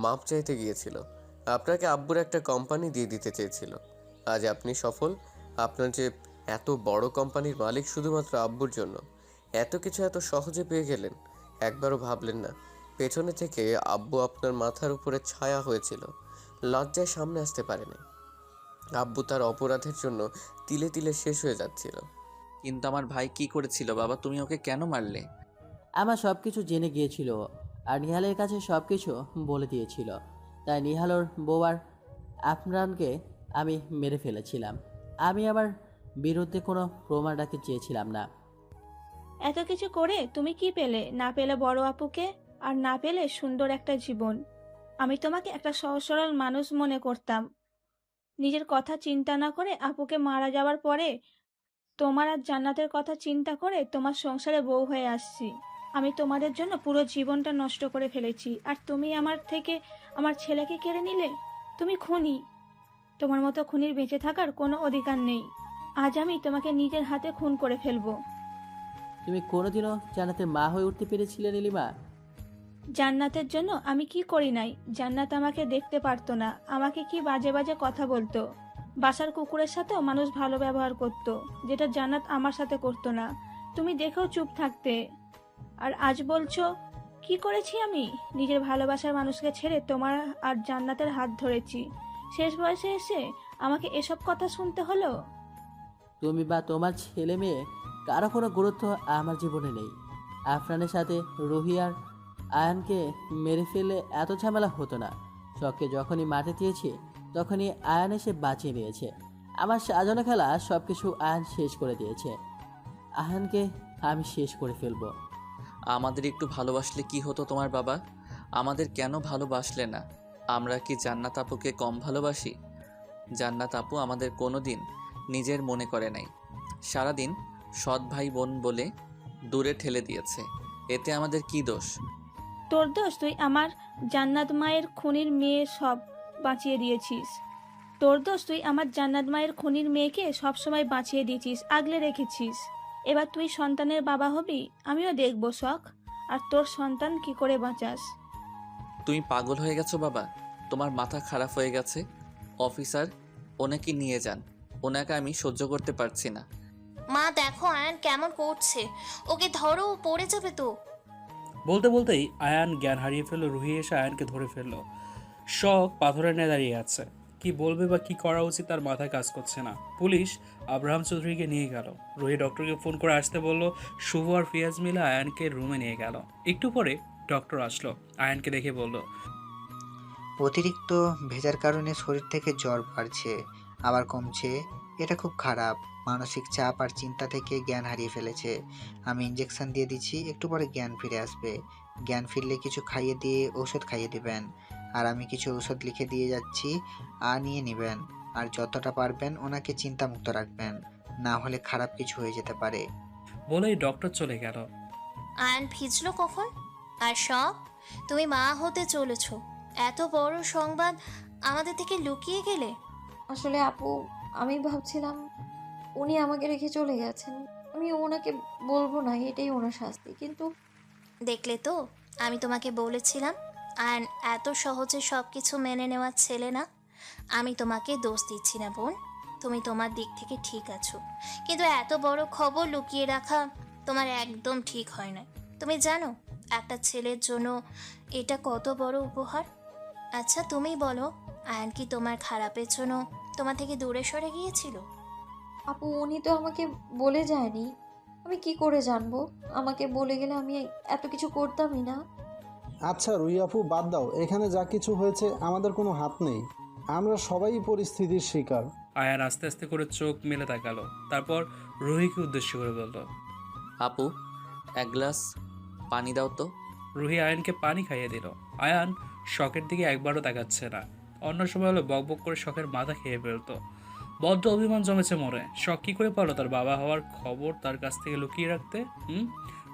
মাপ চাইতে গিয়েছিল। আপনাকে আব্বুর একটা কোম্পানি দিয়ে দিতে চেয়েছিল। আজ আপনি সফল। আপনার যে এত বড় কোম্পানির মালিক শুধুমাত্র আব্বুর জন্য। এত কিছু এত সহজে পেয়ে গেলেন। একবারও ভাবলেন না পেছনে থেকে আব্বু আপনার মাথার উপরে ছায়া হয়েছিল। লজ্জায় সামনে আসতে পারেনি। আব্বু তার অপরাধের জন্য তিলে তিলে শেষ হয়ে যাচ্ছিল। কিন্তু আমার ভাই কি করেছিল বাবা? তুমি ওকে কেন মারলে? আমার সব কিছু জেনে গিয়েছিল আর নিহালের কাছে সব কিছু বলে দিয়েছিল। তাই নিহালর বউ আর আফরানকে আমি মেরে ফেলেছিলাম। আমি আমার বিরুদ্ধে কোনো প্রমাণ রাখতে চেয়েছিলাম না। এত কিছু করে তুমি কি পেলে? না পেলে বড় আপুকে, আর না পেলে সুন্দর একটা জীবন। আমি তোমাকে একটা সহজ সরল মানুষ মনে করতাম। নিজের কথা চিন্তা না করে আপুকে মারা যাওয়ার পরে তোমার আর জান্নাতের কথা চিন্তা করে তোমার সংসারে বউ হয়ে আসছি। আমি তোমাদের জন্য পুরো জীবনটা নষ্ট করে ফেলেছি, আর তুমি আমার থেকে আমার ছেলেকে কেড়ে নিলে। তুমি খুনি। তোমার মতো খুনির বেঁচে থাকার কোনো অধিকার নেই। আজ আমি তোমাকে নিজের হাতে খুন করে ফেলবো। তুমি কোনোদিনও জান্নাতের মা হয়ে উঠতে পেরেছিলে নীলিমা? জান্নাতের জন্য আমি কি করি নাই? জান্নাত আমাকে দেখতে পারতো না, আমাকে কি বাজে বাজে কথা বলতো। বাসার কুকুরের সাথেও মানুষ ভালো ব্যবহার করত, যেটা জান্নাত আমার সাথে করতো না। তুমি দেখেও চুপ থাকতে, আর আজ বলছো কি করেছি আমি? নিজের ভালোবাসার মানুষকে ছেড়ে তোমার আর জান্নাতের হাত ধরেছি। শেষ বয়সে এসে আমাকে এসব কথা শুনতে হলো। তুমি বা তোমার ছেলে মেয়ে কারো কোনো গুরুত্ব আমার জীবনে নেই। আফরানের সাথে রুহি আর আয়ানকে মেরে ফেলে এত ঝামেলা হতো না। শখকে যখনই মাঠে দিয়েছি তখনই আয়ান এসে বাঁচিয়ে নিয়েছে। আমার সাজানো খেলা সব কিছু আয়ান শেষ করে দিয়েছে। আয়ানকে আমি শেষ করে ফেলবো। আমাদের একটু ভালোবাসলে কি হতো তোমার বাবা? আমাদের কেন ভালোবাসলে না? আমরা কি জান্নাত আপুকে কম ভালোবাসি? জান্নাত আপু আমাদের কোনো দিন নিজের মনে করে নাই। সারাদিন সৎ ভাই বোন বলে দূরে ঠেলে দিয়েছে। এতে আমাদের কি দোষ? তোর দোষ, তুই আমার জান্নাত মায়ের খুনির মেয়ে সব বাঁচিয়ে দিয়েছিস। তোর দোষ, তুই আমার জান্নাত মায়ের খুনির মেয়েকে সবসময় বাঁচিয়ে দিয়েছিস, আগলে রেখেছিস। এবার তুই সন্তানের বাবা হবি, আমিও দেখবো শখ, আর তোর সন্তান কি করে বাঁচাস। তুমি পাগল হয়ে গেছো বাবা? তোমার মাথা খারাপ হয়ে গেছে। অফিসার, ওনাকে নিয়ে যান। ওনাকে আমি সহ্য করতে পারছি না। মা দেখো আয়ান কেমন করছে, ওকে ধরো, ও পড়ে যাবে তো। বলতে বলতেই আয়ান জ্ঞান হারিয়ে ফেললো। রুহি এসে আয়ানকে ধরে ফেললো। শখ পাথরের ন্যায় দাঁড়িয়ে আছে। কি বলবে বা কি করা উচিত তার মাথায় কাজ করছে না। পুলিশ আব্রাহাম চৌধুরীকে নিয়ে গেল। রুহি ডক্টরকে ফোন করে আসতে বলল। শুভ আর ফিয়াজ মিলে আয়ানকে রুমে নিয়ে গেল। একটু পরে ডক্টর আসলো। আয়ানকে দেখে বলল, অতিরিক্ত ভেজার কারণে শরীর থেকে জ্বর বাড়ছে, আবার কমছে। এটা খুব খারাপ। মানসিক চাপ আর চিন্তা থেকে জ্ঞান হারিয়ে ফেলেছে। আমি ইঞ্জেকশন দিয়ে দিচ্ছি, একটু পরে জ্ঞান ফিরে আসবে। জ্ঞান ফিরলে কিছু খাইয়ে দিয়ে ওষুধ খাইয়ে দিবেন, আর আমি কিছু ওষুধ লিখে দিয়ে যাচ্ছি, নিয়ে নেবেন। আর যতটা পারবেন ওনাকে চিন্তামুক্ত রাখবেন, না হলে খারাপ কিছু হয়ে যেতে পারে। বলেই ডক্টর চলে গেল। আয়ান ভিজলো কখন? আর সব তুমি মা হতে চলেছো, এত বড় সংবাদ আমাদের থেকে লুকিয়ে গেলে। আসলে আপু, আমি ভাবছিলাম উনি আমাকে রেখে চলে গেছেন, আমি ওনাকে বলবো না, এটাই ওনার শাস্তি। কিন্তু দেখলে তো, আমি তোমাকে বলেছিলাম আয়ান এত সহজে সব কিছু মেনে নেওয়ার ছেলে না। আমি তোমাকে দোষ দিচ্ছি না বোন, তুমি তোমার দিক থেকে ঠিক আছো, কিন্তু এত বড় খবর লুকিয়ে রাখা তোমার একদম ঠিক হয় না। তুমি জানো একটা ছেলের জন্য এটা কত বড় উপহার। আচ্ছা তুমিই বলো, আয়ান কি তোমার খারাপের জন্য তোমার থেকে দূরে সরে গিয়েছিল? আপু উনি তো আমাকে বলে যায়নি, আমি কি করে জানবো? আমাকে বলে গেলে আমি এত কিছু করতামই না। আচ্ছা রুহি আপু বাদ দাও, এখানে যা কিছু হয়েছে আমাদের কোনো হাত নেই, আমরা সবাই পরিস্থিতির শিকার। আয়ান আস্তে আস্তে করে চোখ মেলে তাকালো, তারপর রুহিকে উদ্দেশ্য করে বলল, আপু এক গ্লাস পানি দাও তো। রুহি আয়ানকে পানি খাইয়ে দিল। আয়ান শখের দিকে একবারও তাকাচ্ছে না। অন্য সময় হলে বকবক করে শখের মাথা খেয়ে ফেলতো। বড্ড অভিমান জমেছে মনে। শখ কি করে পারলো তার বাবা হওয়ার খবর তার কাছ থেকে লুকিয়ে রাখতে?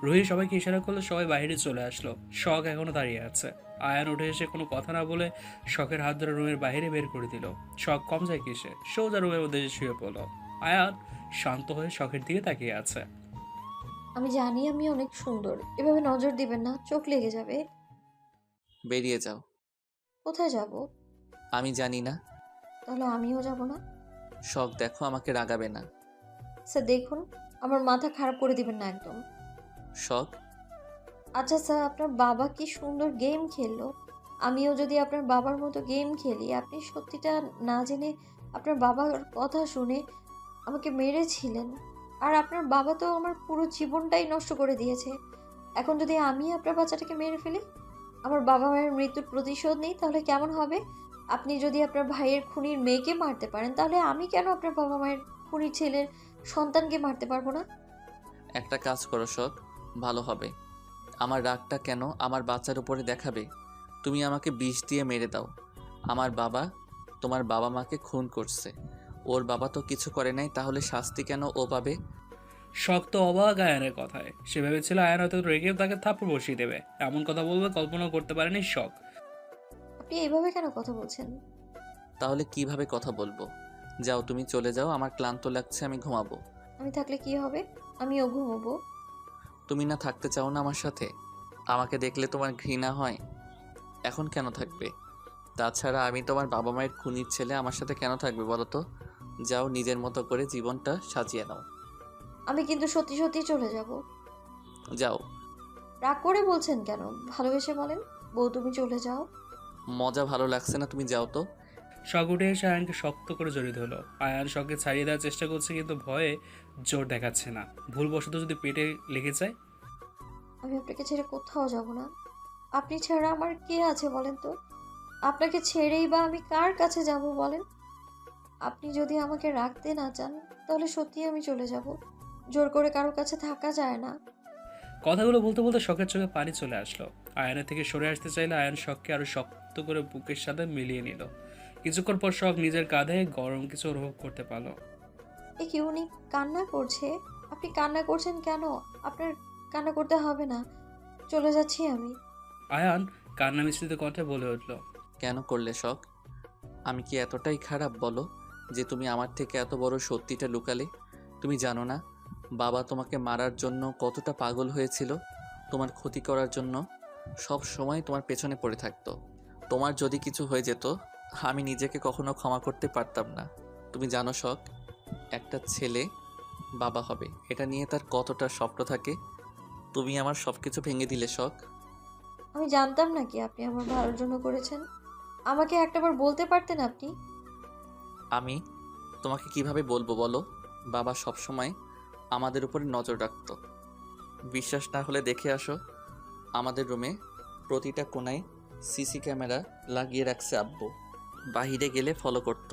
রুহি সবাইকে ইশারা করলে সবাই বাইরে চলে আসলো। শখ এখনো দাঁড়িয়ে আছে। আয়ান উঠে এসে কোনো কথা না বলে শখের হাত ধরে রুমের বাইরে বের করে দিল। শখ কম যায় কিসে, সোজা রুমের মধ্যে এসে শুয়ে পড়লো। আয়ান শান্ত হয়ে শখের দিকে তাকিয়ে আছে। আমি জানি আমি অনেক সুন্দর, এভাবে নজর দিবেন না, চোখ লেগে যাবে। বেরিয়ে যাও। কোথায় যাব? আমি জানি না। তাহলে আমিও যাব না। শখ দেখো, আমাকে রাগাবে না। স্যার দেখুন, আমার মাথা খারাপ করে দিবেন না একদম। শখ আচ্ছা স্যার, আপনার বাবা কি সুন্দর গেম খেললো, আমিও যদি আপনার বাবার মতো গেম খেলি, আপনি সত্যিটা না জেনে আপনার বাবার কথা শুনে আমাকে মেরেছিলেন, আর আপনার বাবা তো আমার পুরো জীবনটাই নষ্ট করে দিয়েছে। এখন যদি আমি আপনার বাচ্চাটাকে মেরে ফেলি, আমার বাবা মায়ের মৃত্যুর প্রতিশোধ নেই, তাহলে কেমন হবে? আপনি যদি আপনার ভাইয়ের খুনির মেয়েকে মারতে পারেন, তাহলে আমি কেন আপনার বাবা মায়ের খুনির ছেলের সন্তানকে মারতে পারবো না? একটা কাজ করো শখ, ভালো হবে। আমার রাগটা কেন আমার বাচ্চার উপরে দেখাবে? তুমি আমাকে বিষ দিয়ে মেরে দাও। আমার বাবা তোমার বাবা মাকে খুন করছে, ওর বাবা তো কিছু করে নাই, তাহলে শাস্তি কেন ও পাবে? শখ তো অবাক আয়ানের কথায়। সে ভেবেছিল আয়ান হয়তো রেগে তাকে থাপ্পড় বসিয়ে দেবে। এমন কথা বলবে কল্পনা করতে পারেনি শখ। আপনি এইভাবে কেন কথা বলছেন? তাহলে কিভাবে কথা বলবো? যাও, তুমি চলে যাও, আমার ক্লান্ত লাগছে, আমি ঘুমাবো। আমি থাকলে কি হবে? আমিও ঘুমোবো। তুমি না থাকতে চাও না আমার সাথে? আমাকে দেখলে তোমার ঘৃণা হয়? এখন কেন থাকবে? তাছাড়া আমি তোমার বাবা মায়ের খুনির ছেলে, আমার সাথে কেন থাকবে বলো তো? যাও, নিজের মতো করে জীবনটা সাজিয়ে নাও। আমি কিন্তু সত্যি সত্যি চলে যাব। যাও। রাগ করে বলছেন কেন? ভালোবেসে বলেন, বউ তুমি চলে যাও। মজা ভালো লাগছে না, তুমি যাও তো। শখ উঠে এসে আয়ানকে শক্ত করে জড়িয়ে ধরলো। আয়ান শখকে ছাড়িয়ে দেওয়ার চেষ্টা করছে, কিন্তু ভয়ে জোর দেখাচ্ছে না। ভুলবশত যদি পেটে লেগে যায়। আমি আপনাকে ছেড়ে কোথাও যাব না। আপনি ছাড়া আমার কে আছে বলেন তো? আপনাকে ছেড়েই বা আমি কার কাছে যাব বলেন? আপনি যদি আমাকে রাখতে না চান, তাহলে সত্যি আমি চলে যাব। জোর করে কারো কাছে থাকা যায় না। কথাগুলো বলতে বলতে শখের চোখে পানি চলে আসলো। আয়ানের থেকে সরে আসতে চাইলে আয়ান শখকে আরো শক্ত করে বুকের সাথে মিলিয়ে নিল। কিছুক্ষণ পর শখ নিজের কাঁধে গরম কিছু অনুভব করতে পারলো। এ কি, উনি কান্না করছে? আপনি কান্না করছেন কেন? আপনার কান্না করতে হবে না, চলে যাচ্ছি আমি। আয়ান কান্না মিশ্রিত কণ্ঠে বলে উঠল, কেন করলে শখ? আমি কি এতটাই খারাপ বলো যে তুমি আমার থেকে এত বড় সত্যিটা লুকালে? তুমি জানো না বাবা তোমাকে মারার জন্য কতটা পাগল হয়েছিল, তোমার ক্ষতি করার জন্য সব সময় তোমার পেছনে পড়ে থাকতো। তোমার যদি কিছু হয়ে যেত, আমি নিজেকে কখনো ক্ষমা করতে পারতাম না। তুমি জানো শখ, একটা ছেলে বাবা হবে, এটা নিয়ে তার কতটা স্বপ্ন থাকে। তুমি আমার সব কিছু ভেঙে দিলে শখ। আমি জানতাম নাকি আপনি আমার ভালোর জন্য করেছেন? আমাকে একটাবার বলতে পারতেন আপনি। আমি তোমাকে কিভাবে বলবো বলো? বাবা সব সময় আমাদের উপরে নজর রাখতো। বিশ্বাস না হলে দেখে আসো, আমাদের রুমে প্রতিটা কোণায় সিসি ক্যামেরা লাগিয়ে রাখছে আব্বু। বাহিরে গেলে ফলো করত।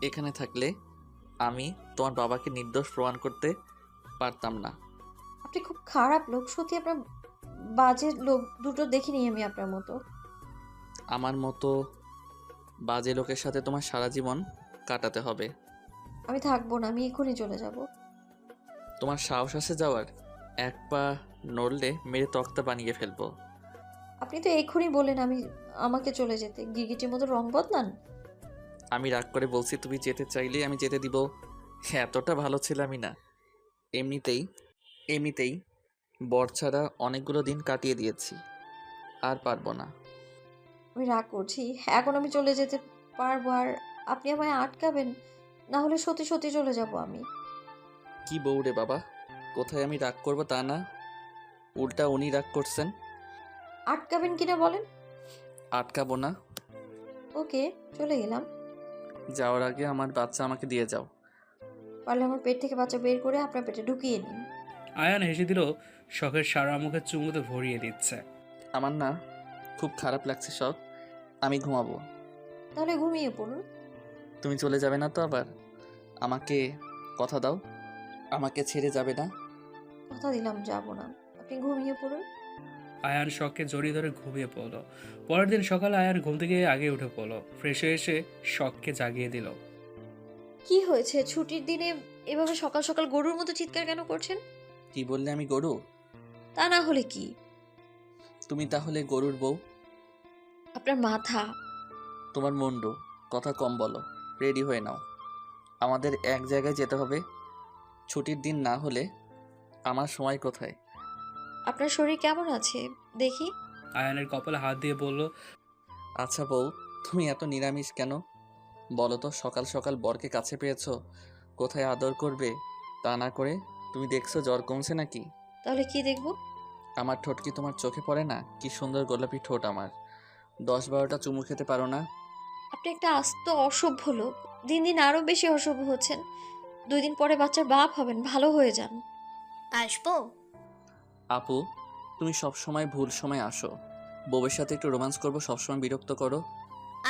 এখানে থাকলে আমি তোমার বাবাকে নির্দোষ প্রমাণ করতে পারতাম না। আপনি খুব খারাপ লোক, সত্যি আপনার বাজে লোক দুটো দেখিনি আমি আপনার মতো। আমার মতো বাজে লোকের সাথে তোমার সারা জীবন কাটাতে হবে। আমি থাকবো না, আমি এখনই চলে যাব। তোমার সাহস আছে যাওয়ার? এক পা নড়লে মেরে তক্তা বানিয়ে ফেলবো। আপনি তো এখনই বললেন আমাকে চলে যেতে, গিরগিটির মতো রং বদলান। আমি রাগ করে বলছি, তুমি যেতে চাইলে আমি যেতে দিব। এতটা ভালো ছিলাম আমি না। এমনিতেই বর ছাড়া অনেকগুলো দিন কাটিয়ে দিয়েছি, আর পারবো না। আমি রাগ করছি, এখন আমি চলে যেতে পারবো, আর আপনি আমায় আটকাবেন না হলে সত্যি সত্যি চলে যাব আমি। কি বউ রে বাবা, কোথায় আমি রাগ করবো তা না, উল্টা উনি রাগ করছেন। আটকাবেন কিনা বলেন। আটকাবো না। ওকে, চলে গেলাম। যাওয়ার আগে আমার বাচ্চা আমাকে দিয়ে যাও। পারলে আমার পেট থেকে বাচ্চা বের করে আপনার পেটে ঢুকিয়ে নিন। আয়ান হেসে দিল, শখের সারা মুখে চুমুতে ভরিয়ে দিচ্ছে। আমার না খুব খারাপ লাগছে শখ, আমি ঘুমাবো। তাহলে ঘুমিয়ে পড়ুন। তুমি চলে যাবে না তো আবার? আমাকে কথা দাও, আমাকে ছেড়ে যাবে না। কথা দিলাম যাব না, আপনি ঘুমিয়ে পড়ুন। আয়ান শখকে জড়িয়ে ধরে ঘুমিয়ে পড়লো। পরের দিন সকালে আয়ান ঘুম থেকে আগে উঠে পড়লো, ফ্রেশ হয়ে এসে শখকে জাগিয়ে দিল। কি হয়েছে, ছুটির দিনে এভাবে সকাল সকাল গরুর মতো চিৎকার কেন করছেন? কি বললে আমি গরু? তা না হলে কি? তুমি তাহলে গরুর বউ? আপনার মাথা। তোমার মুন্ডু, কথা কম বলো। রেডি হয়ে নাও, আমাদের এক জায়গায় যেতে হবে। ছুটির দিন না হলে আমার সময় কোথায়? আপনার শরীর কেমন আছে দেখি। আয়ানের কপালে হাত দিয়ে বলল, আচ্ছা বউ, তুমি এত নিরামিষ কেন বলো তো? সকাল সকাল বরকে কাছে পেয়েছো, কোথায় আদর করবে তা না করে তুমি দেখছো জ্বর কমছে নাকি? তাহলে কি দেখব? আমার ঠোঁট কি তোমার চোখে পড়ে না? কি সুন্দর গোলাপি ঠোঁট আমার। 10-12টা চুমু খেতে পারো না? আপনি একটা আস্ত অসভ্য লোক, দিন দিন আরো বেশি অসভ্য হচ্ছেন। 2 দিন পরে বাচ্চার বাপ হবেন, ভালো হয়ে যান। আসবো? আপু, তুমি সব সময় ভুল সময় আসো। বউয়ের সাথে একটু রোমান্স করবো, সবসময় বিরক্ত করো।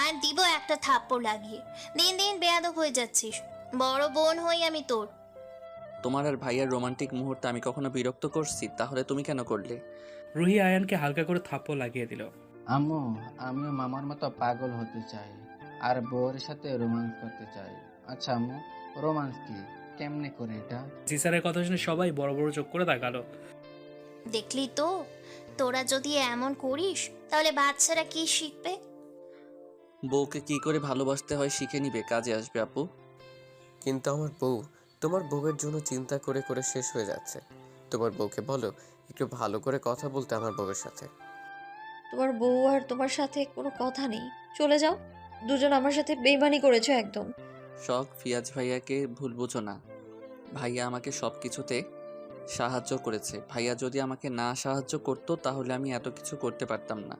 আর দিব একটা থাপ্পড় লাগিয়ে। দিন দিন বেয়াদব হয়ে যাচ্ছিস। বড় বোন হই আমি তোর। তোমার আর ভাইয়ার রোমান্টিক মুহূর্তে আমি কখনো বিরক্ত করছি? তাহলে তুমি কেন করলে? রুহি আয়ানকে হালকা করে থাপ্পড় লাগিয়ে দিল। আম্মু, আমিও মামার মতো পাগল হতে চাই আর বউয়ের সাথে রোমান্স করতে চাই। আচ্ছা আম্মু, রোমান্স কি, কেমনে করে এটা? জিসারের কথা শুনে সবাই বড় বড় চোখ করে তাকালো। দেখলি তো, তোরা যদি এমন করিস তাহলে বাচ্চারা কি শিখবে? বউকে কি করে ভালোবাসতে হয় শিখে নিবে, কাজে আসবে আপু। কিন্তু আমার বউ, তোমার বউয়ের জন্য চিন্তা করে করে শেষ হয়ে যাচ্ছে। তোমার বউকে বলো একটু ভালো করে কথা বলতে আমার বউয়ের সাথে। তোমার বউ আর তোমার সাথে কোনো কথা নেই, চলে যাও। দুজন আমার সাথে বেইমানি করেছো একদম। শখ, ফিয়াজ ভাইয়াকে ভুল বুঝো না। ভাইয়া আমাকে সব কিছুতে সাহায্য করেছে। ভাইয়া যদি আমাকে না সাহায্য করতো তাহলে আমি এত কিছু করতে পারতাম না।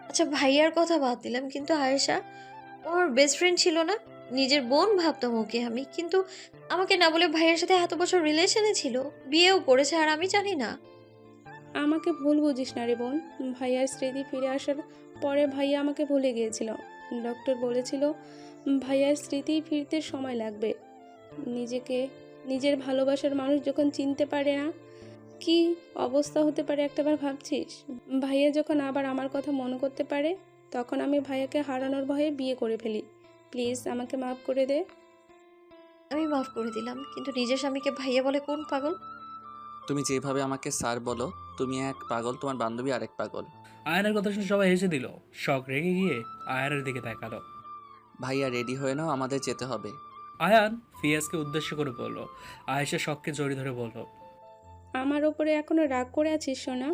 আচ্ছা ভাইয়ার কথা বাদ দিলাম, কিন্তু আয়েশা ওর বেস্ট ফ্রেন্ড ছিল না? নিজের বোন ভাবতাম ওকে আমি, কিন্তু আমাকে না বলে ভাইয়ের সাথে এত বছর রিলেশনে ছিল, বিয়েও করেছে, আর আমি জানি না। আমাকে ভুল বুঝিস না রে বোন। ভাইয়ার স্মৃতি ফিরে আসার পরে ভাইয়া আমাকে ভুলে গিয়েছিল। ডক্টর বলেছিল ভাইয়ার স্মৃতি ফিরতে সময় লাগবে। নিজেকে, নিজের ভালোবাসার মানুষ যখন চিনতে পারে না, কি অবস্থা হতে পারে একটাবার ভাবছিস? ভাইয়া যখন আবার আমার কথা মনে করতে পারে, তখন আমি ভাইয়াকে হারানোর ভয়ে বিয়ে করে ফেলি। প্লিজ আমাকে মাফ করে দে। আমি মাফ করে দিলাম, কিন্তু নিজের স্বামীকে ভাইয়া বলে কোন পাগল? তুমি যেভাবে আমাকে স্যার বলো, তুমি এক পাগল, তোমার বান্ধবী আরেক পাগল। আয়ানের কথা শুনে সবাই হেসে দিল। শখ রেগে গিয়ে আয়ানের দিকে তাকালো। ভাইয়া রেডি হয়ে নাও, আমাদের যেতে হবে। আয়ান ফিয়াজকে উদ্দেশ্য করে বলল। আয়েশা শখকে জড়িয়ে ধরে বলল, আমার ওপরে এখনো রাগ করে আছিস সোনা?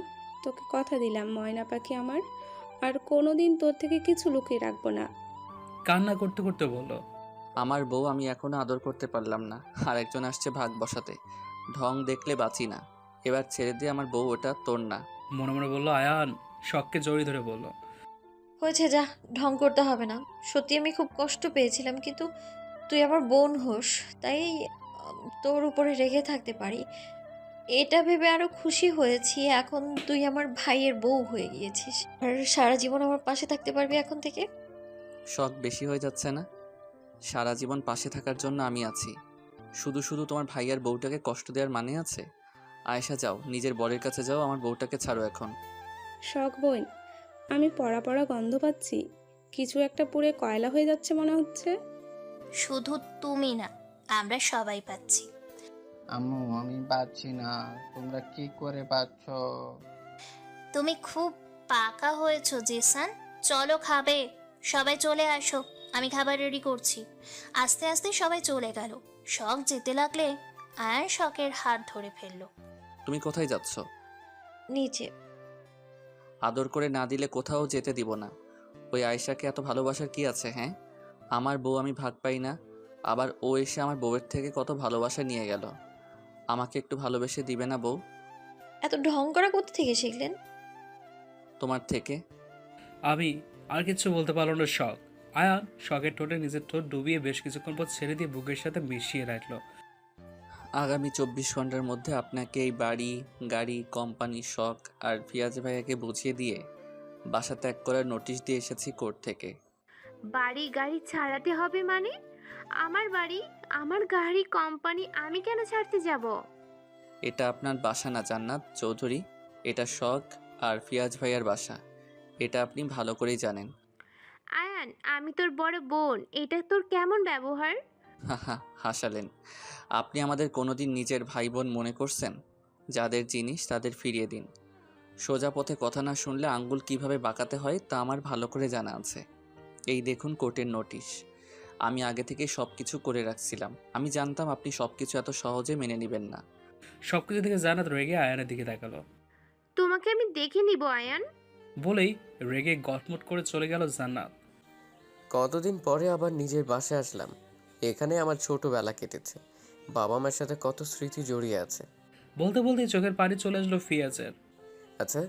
তোকে কথা দিলাম ময়না পাখি আমার, আর কোনোদিন তোর থেকে কিছু লুকিয়ে রাখবো না। কান্না করতে করতে বলল, আমার বউ আমি এখনো আদর করতে পারলাম না, আর একজন আসছে ভাগ বসাতে। ঢং দেখলে বাঁচি না। এবার ছেড়ে দিয়ে, আমার বউ ওটা তোর না। মনে মনে বলল আয়ান। শখকে জড়িয়ে ধরে বলল, হয়েছে, যা, ঢং করতে হবে না। সত্যি আমি খুব কষ্ট পেয়েছিলাম, কিন্তু তুই আমার বোন হোস, তাই তোর উপরে রেগে থাকতে পারি। এটা ভেবে আরো খুশি হয়েছি, এখন তুই আমার ভাইয়ের বউ হয়ে গিয়েছিস, আর সারা জীবন আমার পাশে থাকতে পারবি এখন থেকে। শখ বেশি হয়ে যাচ্ছে না? সারা জীবন পাশে থাকার জন্য আমি আছি, শুধু শুধু তোমার ভাইয়ার বউটাকে কষ্ট দেওয়ার মানে আছে? আয়েশা যাও, নিজের বরের কাছে যাও, আমার বউটাকে ছাড়ো এখন। শখ বোন, আমি পড়া পড়া গন্ধ পাচ্ছি। কিছু একটা পুড়ে কয়লা হয়ে যাচ্ছে মনে হচ্ছে। শুধু তুমি না, আমরা সবাই পাচ্ছি। আম্মু, আমি পাচ্ছি না, তোমরা কি করে পাচ্ছ? তুমি খুব পাকা হয়েছো জেসান। চলো খাবে, সবাই চলে আসো, আমি খাবার রেডি করছি। আস্তে আস্তে সবাই চলে গেল। শখ যেতে লাগলে আর শখের হাত ধরে ফেললো। তুমি কোথায় যাচ্ছ? নিচে। আদর করে না দিলে কোথাও যেতে দিব না। ওই আয়েশাকে এত ভালোবাসার কি আছে? হ্যাঁ, আমার বউ আমি ভাগ পাই না, আবার ও এসে আমার বউয়ের থেকে কত ভালোবাসা নিয়ে গেল। আমাকে একটু ভালোবেসে দিবে না বউ? এত ঢং করা কোথা থেকে শিখলেন? তোমার থেকে। আমি আর কিছু বলতে পারল না শখ। আয়ান শখের ঠোঁটে নিজের ঠোঁট ডুবিয়ে বেশ কিছুক্ষণ পর ছেড়ে দিয়ে বুকের সাথে মিশিয়ে রাখলো। আগামী 24 ঘন্টার মধ্যে আপনাকে এই বাড়ি, গাড়ি, কোম্পানি, শখ আর ফিয়াজ ভাইয়াকে বুঝিয়ে দিয়ে বাসা ত্যাগ করার নোটিশ দিয়ে এসেছি কোর্ট থেকে। বাড়ি গাড়ি ছাড়াতে হবে মানে? আমার বাড়ি, আমার গাড়ি, কোম্পানি আমি কেন ছাড়তে যাব? এটা আপনার বাসা না জান্নাত চৌধুরী, এটা শখ আর ফিয়াজ ভাইয়ার বাসা। এটা আপনি ভালো করেই জানেন। আয়ান, আমি তোর বড় বোন, এটা তোর কেমন ব্যবহার? হাহা, হাসালেন। আপনি আমাদের কোনোদিন নিজের ভাই বোন মনে করছেন? যাদের জিনিস তাদের ফিরিয়ে দিন। সোজা পথে কথা না শুনলে আঙ্গুল কিভাবে বাঁকাতে হয় তা আমার ভালো করে জানা আছে। এই দেখুন কোর্টের নোটিশ। আমি আগে থেকে সব কিছু করে রাখছিলাম। আমি জানতাম আপনি সব কিছু এত সহজে মেনে নেবেন না। সবকিছু থেকে জান্নাত রেগে আয়ানের দিকে তাকালো। তোমাকে আমি দেখে নিব আয়ান। বলেই রেগে গটমট করে চলে গেল জান্নাত। কতদিন পরে আবার নিজের বাসায় আসলাম। এখানে আমার ছোটবেলা কেটেছে। বাবা মার সাথে কত স্মৃতি জড়িয়ে আছে। বলতে বলতে চোখের পানি চলে আসলো ফিয়াজের। আচ্ছা,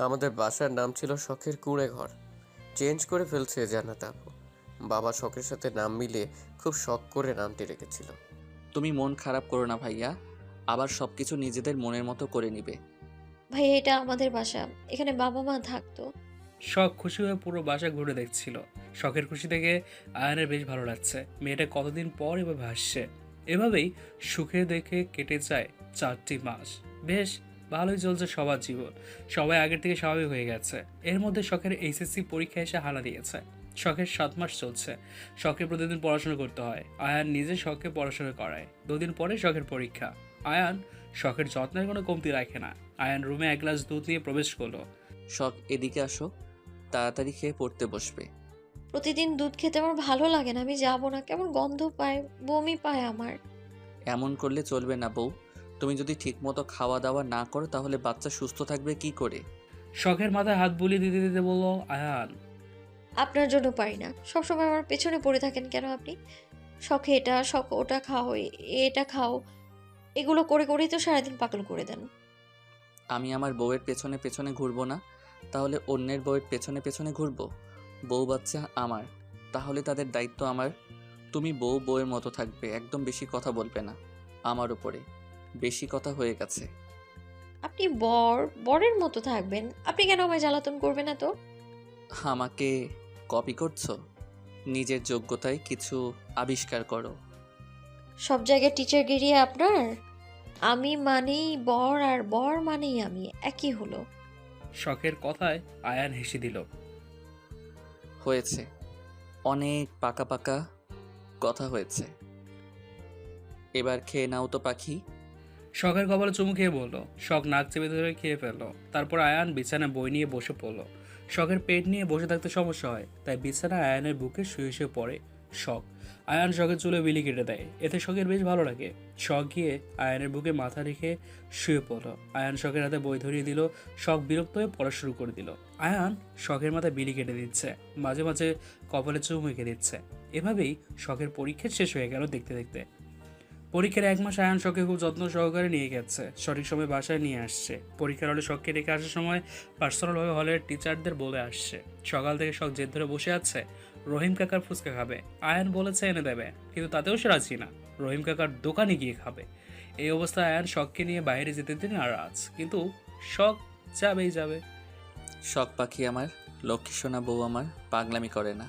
আমাদের বাসার নাম ছিল শখের কুঁড়ে ঘর। চেঞ্জ করে ফেলছে জান্নাত আপু। বাবা শখের সাথে নাম মিলিয়ে খুব শখ করে নামটি রেখেছিল। তুমি মন খারাপ করো না ভাইয়া, আবার সব কিছু নিজেদের মনের মতো করে নিবে। ভাই এটা আমাদের বাসা, এখানে বাবা মা থাকতো। শখ খুশি হয়ে পুরো বাসা ঘুরে দেখছিল। শখের খুশি থেকে আয়ানের বেশ ভালো লাগছে। মেয়েটা কতদিন পর এভাবে হাসছে। এভাবেই সুখে দেখে কেটে যায় 4টি মাস। বেশ ভালোই চলছে সবার জীবন। সবাই আগের থেকে স্বাভাবিক হয়ে গেছে। এর মধ্যে শখের এইচএসসি পরীক্ষা এসে হানা দিয়েছে। শখের 7 মাস চলছে। শখে প্রতিদিন পড়াশোনা করতে হয়। আয়ান নিজে শখকে পড়াশোনা করায়। 2 দিন পরে শখের পরীক্ষা। আয়ান শখের যত্নের কোনো কমতি রাখে না। আয়ান রুমে 1 গ্লাস দুধ নিয়ে প্রবেশ করলো। শখ এদিকে আসো, তাড়াতাড়ি খেয়ে পড়তে বসবে। প্রতিদিন দুধ খেতে আমার ভালো লাগে না, আমি যাব না, কেমন গন্ধ পায়, বমি পায় আমার। এমন করলে চলবে না বউ। তুমি যদি ঠিকমতো খাওয়া দাওয়া না করো তাহলে বাচ্চা সুস্থ থাকবে কি করে? শখের মাথায় হাত বুলিয়ে দিতে দিতে বলল আয়ান। আপনার জন্য পারি না, সবসময় আমার পেছনে পড়ে থাকেন কেন আপনি? শখে এটা, শখ ওটা খাও, এটা খাও, এগুলো করে করেই তো সারাদিন পাগল করে দেন। আমি আমার বউয়ের পেছনে পেছনে ঘুরবো না, তাহলে অন্যের বউয়ের পেছনে পেছনে ঘুরবো? বউ বাচ্চা আমার, তাহলে তাদের দায়িত্ব আমার। তুমি বউয়ের মতো থাকবে, একদম বেশি কথা বলবে না আমার উপরে। বেশি কথা হয়ে গেছে। আপনি বরের মতো থাকবেন, আপনি কেন আমায় জ্বালাতন করবেন না তো? আমাকে কপি করছো? নিজের যোগ্যতায় কিছু আবিষ্কার করো। সব জায়গায় টিচার গিরিয়ে আপনার। আমি মানেই বর আর বর মানেই আমি, একই হলো। শখের কথায় আয়ান হেসে দিল। হয়েছে, অনেক পাকা পাকা কথা হয়েছে, এবার খেয়ে নাও তো পাখি। শখের কপালে চুমু খেয়ে বলল। শখ নাক চেপে ধরে খেয়ে ফেললো। তারপর আয়ান বিছানায় বই নিয়ে বসে পড়লো। শখের পেট নিয়ে বসে থাকতে সমস্যা হয়, তাই বিছানায় আয়ানের বুকে শুয়ে শুয়ে পড়ে শখ। আয়ান শখের চুলে বিলি কেটে দেয়, এতে শখের বেশ ভালো লাগে। শখ গিয়ে আয়ানের বুকে মাথা রেখে শুয়ে পড়লো। আয়ান শখের হাতে বই ধরিয়ে দিল। শখ বিরক্ত হয়ে পড়া শুরু করে দিল। আয়ান শখের মাথায় বিলি কেটে দিচ্ছে, মাঝে মাঝে কপালে চুমু এঁকে দিচ্ছে। এভাবেই শখের পরীক্ষা শেষ হয়ে গেল দেখতে দেখতে। পরীক্ষার 1 মাস আয়ান শখকে খুব যত্ন সহকারে নিয়ে গেছে। সঠিক সময় বাসায় নিয়ে আসছে। পরীক্ষার হলে শখকে রেখে আসার সময় পার্সোনালভাবে হলের টিচারদের বলে আসছে। সকাল থেকে শখ জেদ ধরে বসে আছে রহিম কাকার ফুচকা খাবে। আয়ান বলেছে এনে দেবে, কিন্তু তাতেও সে রাজি না। রহিম কাকার দোকানে গিয়ে খাবে। এই অবস্থায় আয়ান শখকে নিয়ে বাইরে যেতে দিন নারাজ, কিন্তু শখ যাবেই যাবে। শখ পাখি আমার, লক্ষ্মী সোনা বউ আমার, পাগলামি করে না।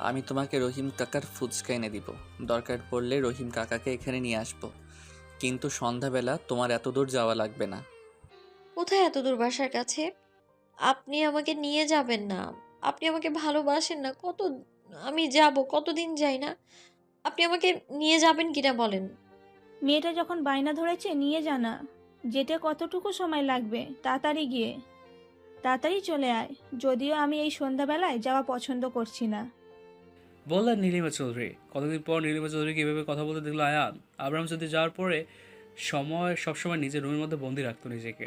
আমি তোমাকে রহিম কাকার ফুচকা এনে দিব, দরকার পড়লে রহিম কাকাকে এখানে নিয়ে আসবো, কিন্তু সন্ধ্যাবেলা তোমার এত দূর যাওয়া লাগবে না। কোথায় এত দূর বাসার কাছে? আপনি আমাকে নিয়ে যাবেন না, আপনি আমাকে ভালোবাসেন না। আমি যাব, কতদিন যাই না, আপনি আমাকে নিয়ে যাবেন কিনা বলেন? মেয়েটা যখন বায়না ধরেছে নিয়ে জানা, যেতে কতটুকু সময় লাগবে, তাড়াতাড়ি গিয়ে তাড়াতাড়ি চলে আয়। যদিও আমি এই সন্ধ্যাবেলায় যাওয়া পছন্দ করছি না, বললেন নীলিমা চৌধুরী। কতদিন পর নীলিমা চৌধুরীকে এভাবে কথা বলতে দেখলো আয়ান। আবরাম যদি যাওয়ার পরে সবসময় নিজের রুমের মধ্যে বন্দি রাখতো নিজেকে।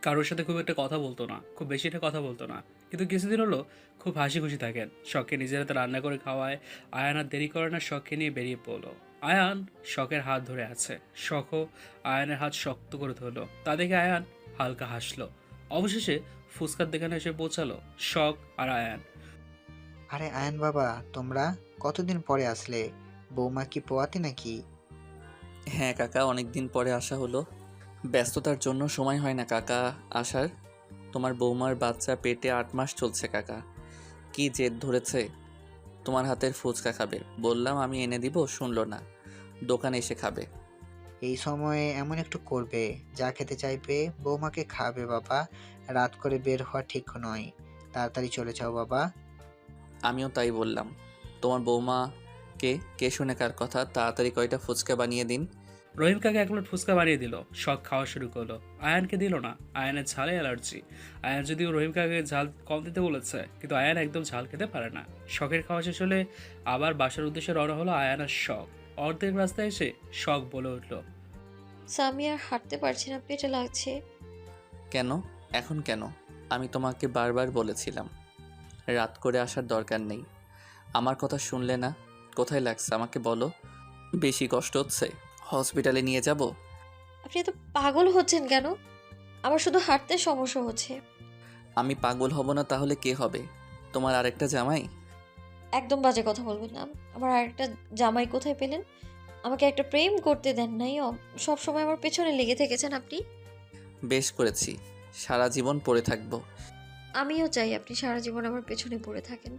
কারোর সাথে খুব একটা কথা বলতো না, খুব বেশি একটা কথা বলতো না, কিন্তু কিছুদিন হলো খুব হাসি খুশি থাকেন। শখকে নিজের হাতে রান্না করে খাওয়ায়। আয়ান আর দেরি করে না, শখকে নিয়ে বেরিয়ে পড়লো। আয়ান শখের হাত ধরে আছে। শখও আয়ানের হাত শক্ত করে ধরলো। তা দেখে আয়ান হালকা হাসলো। অবশেষে ফুচকার দোকানে এসে পৌঁছালো শখ আর আয়ান। আরে আয়ান বাবা, তোমরা কতদিন পরে আসলে? বৌমা কি পোয়াতে নাকি? হ্যাঁ কাকা, অনেক দিন পরে আসা হলো। ব্যস্ততার জন্য সময় হয় না কাকা আসার। তোমার বৌমার বাচ্চা পেটে 8 মাস চলছে কাকা। কি জেদ ধরেছে তোমার হাতের ফুচকা খাবে। বললাম আমি এনে দিব, শুনলো না, দোকানে এসে খাবে। এই সময়ে এমন একটু করবে, যা খেতে চাইবে বৌমাকে খাবে বাবা। রাত করে বের হওয়া ঠিক নয়, তাড়াতাড়ি চলে যাও বাবা। আমিও তাই বললাম। তোমার বৌমাকে কে শুনে কার কথা, তাড়াতাড়ি কয়টা ফুচকা বানিয়ে দিন। রহিম কাকা 1 প্লেট ফুচকা বানিয়ে দিল। শখ খাওয়া শুরু করলো। আয়ানকে দিল না, আয়ানের ঝালে অ্যালার্জি। আয়ান যদিও রহিম কাকাকে ঝাল কম দিতে বলেছে, কিন্তু আয়ান একদম ঝাল খেতে পারে না। শখের খাওয়া শেষ হলে আবার বাসার উদ্দেশ্যে রওনা হলো আয়ান আর শখ। অর্ধেক রাস্তায় এসে শখ বলে উঠল, আমি আর হাঁটতে পারছি না, পেটে লাগছে। কেন এখন কেন? আমি তোমাকে বারবার বলেছিলাম রাত করে আসার দরকার নেই। আমার কথা শুনলে না। কোথায় লাগছে আমাকে বলো। বেশি কষ্ট হচ্ছে? হসপিটালে নিয়ে যাব? আপনি এত পাগল হচ্ছেন কেন? আমার শুধু হাঁটতে সমস্যা হচ্ছে। আমি পাগল হব না তাহলে কে হবে? তোমার আরেকটা জামাই? একদম বাজে কথা বলবেন না। আমার আরেকটা জামাই কোথায় পেলেন? আমাকে একটা প্রেম করতে দেন নাই, সব সময় আমার পেছনে লেগে থেকেছেন আপনি। বেশ করেছি, সারা জীবন পড়ে থাকবো। আমিও চাই আপনি সারা জীবন আমার পেছনে পড়ে থাকেন।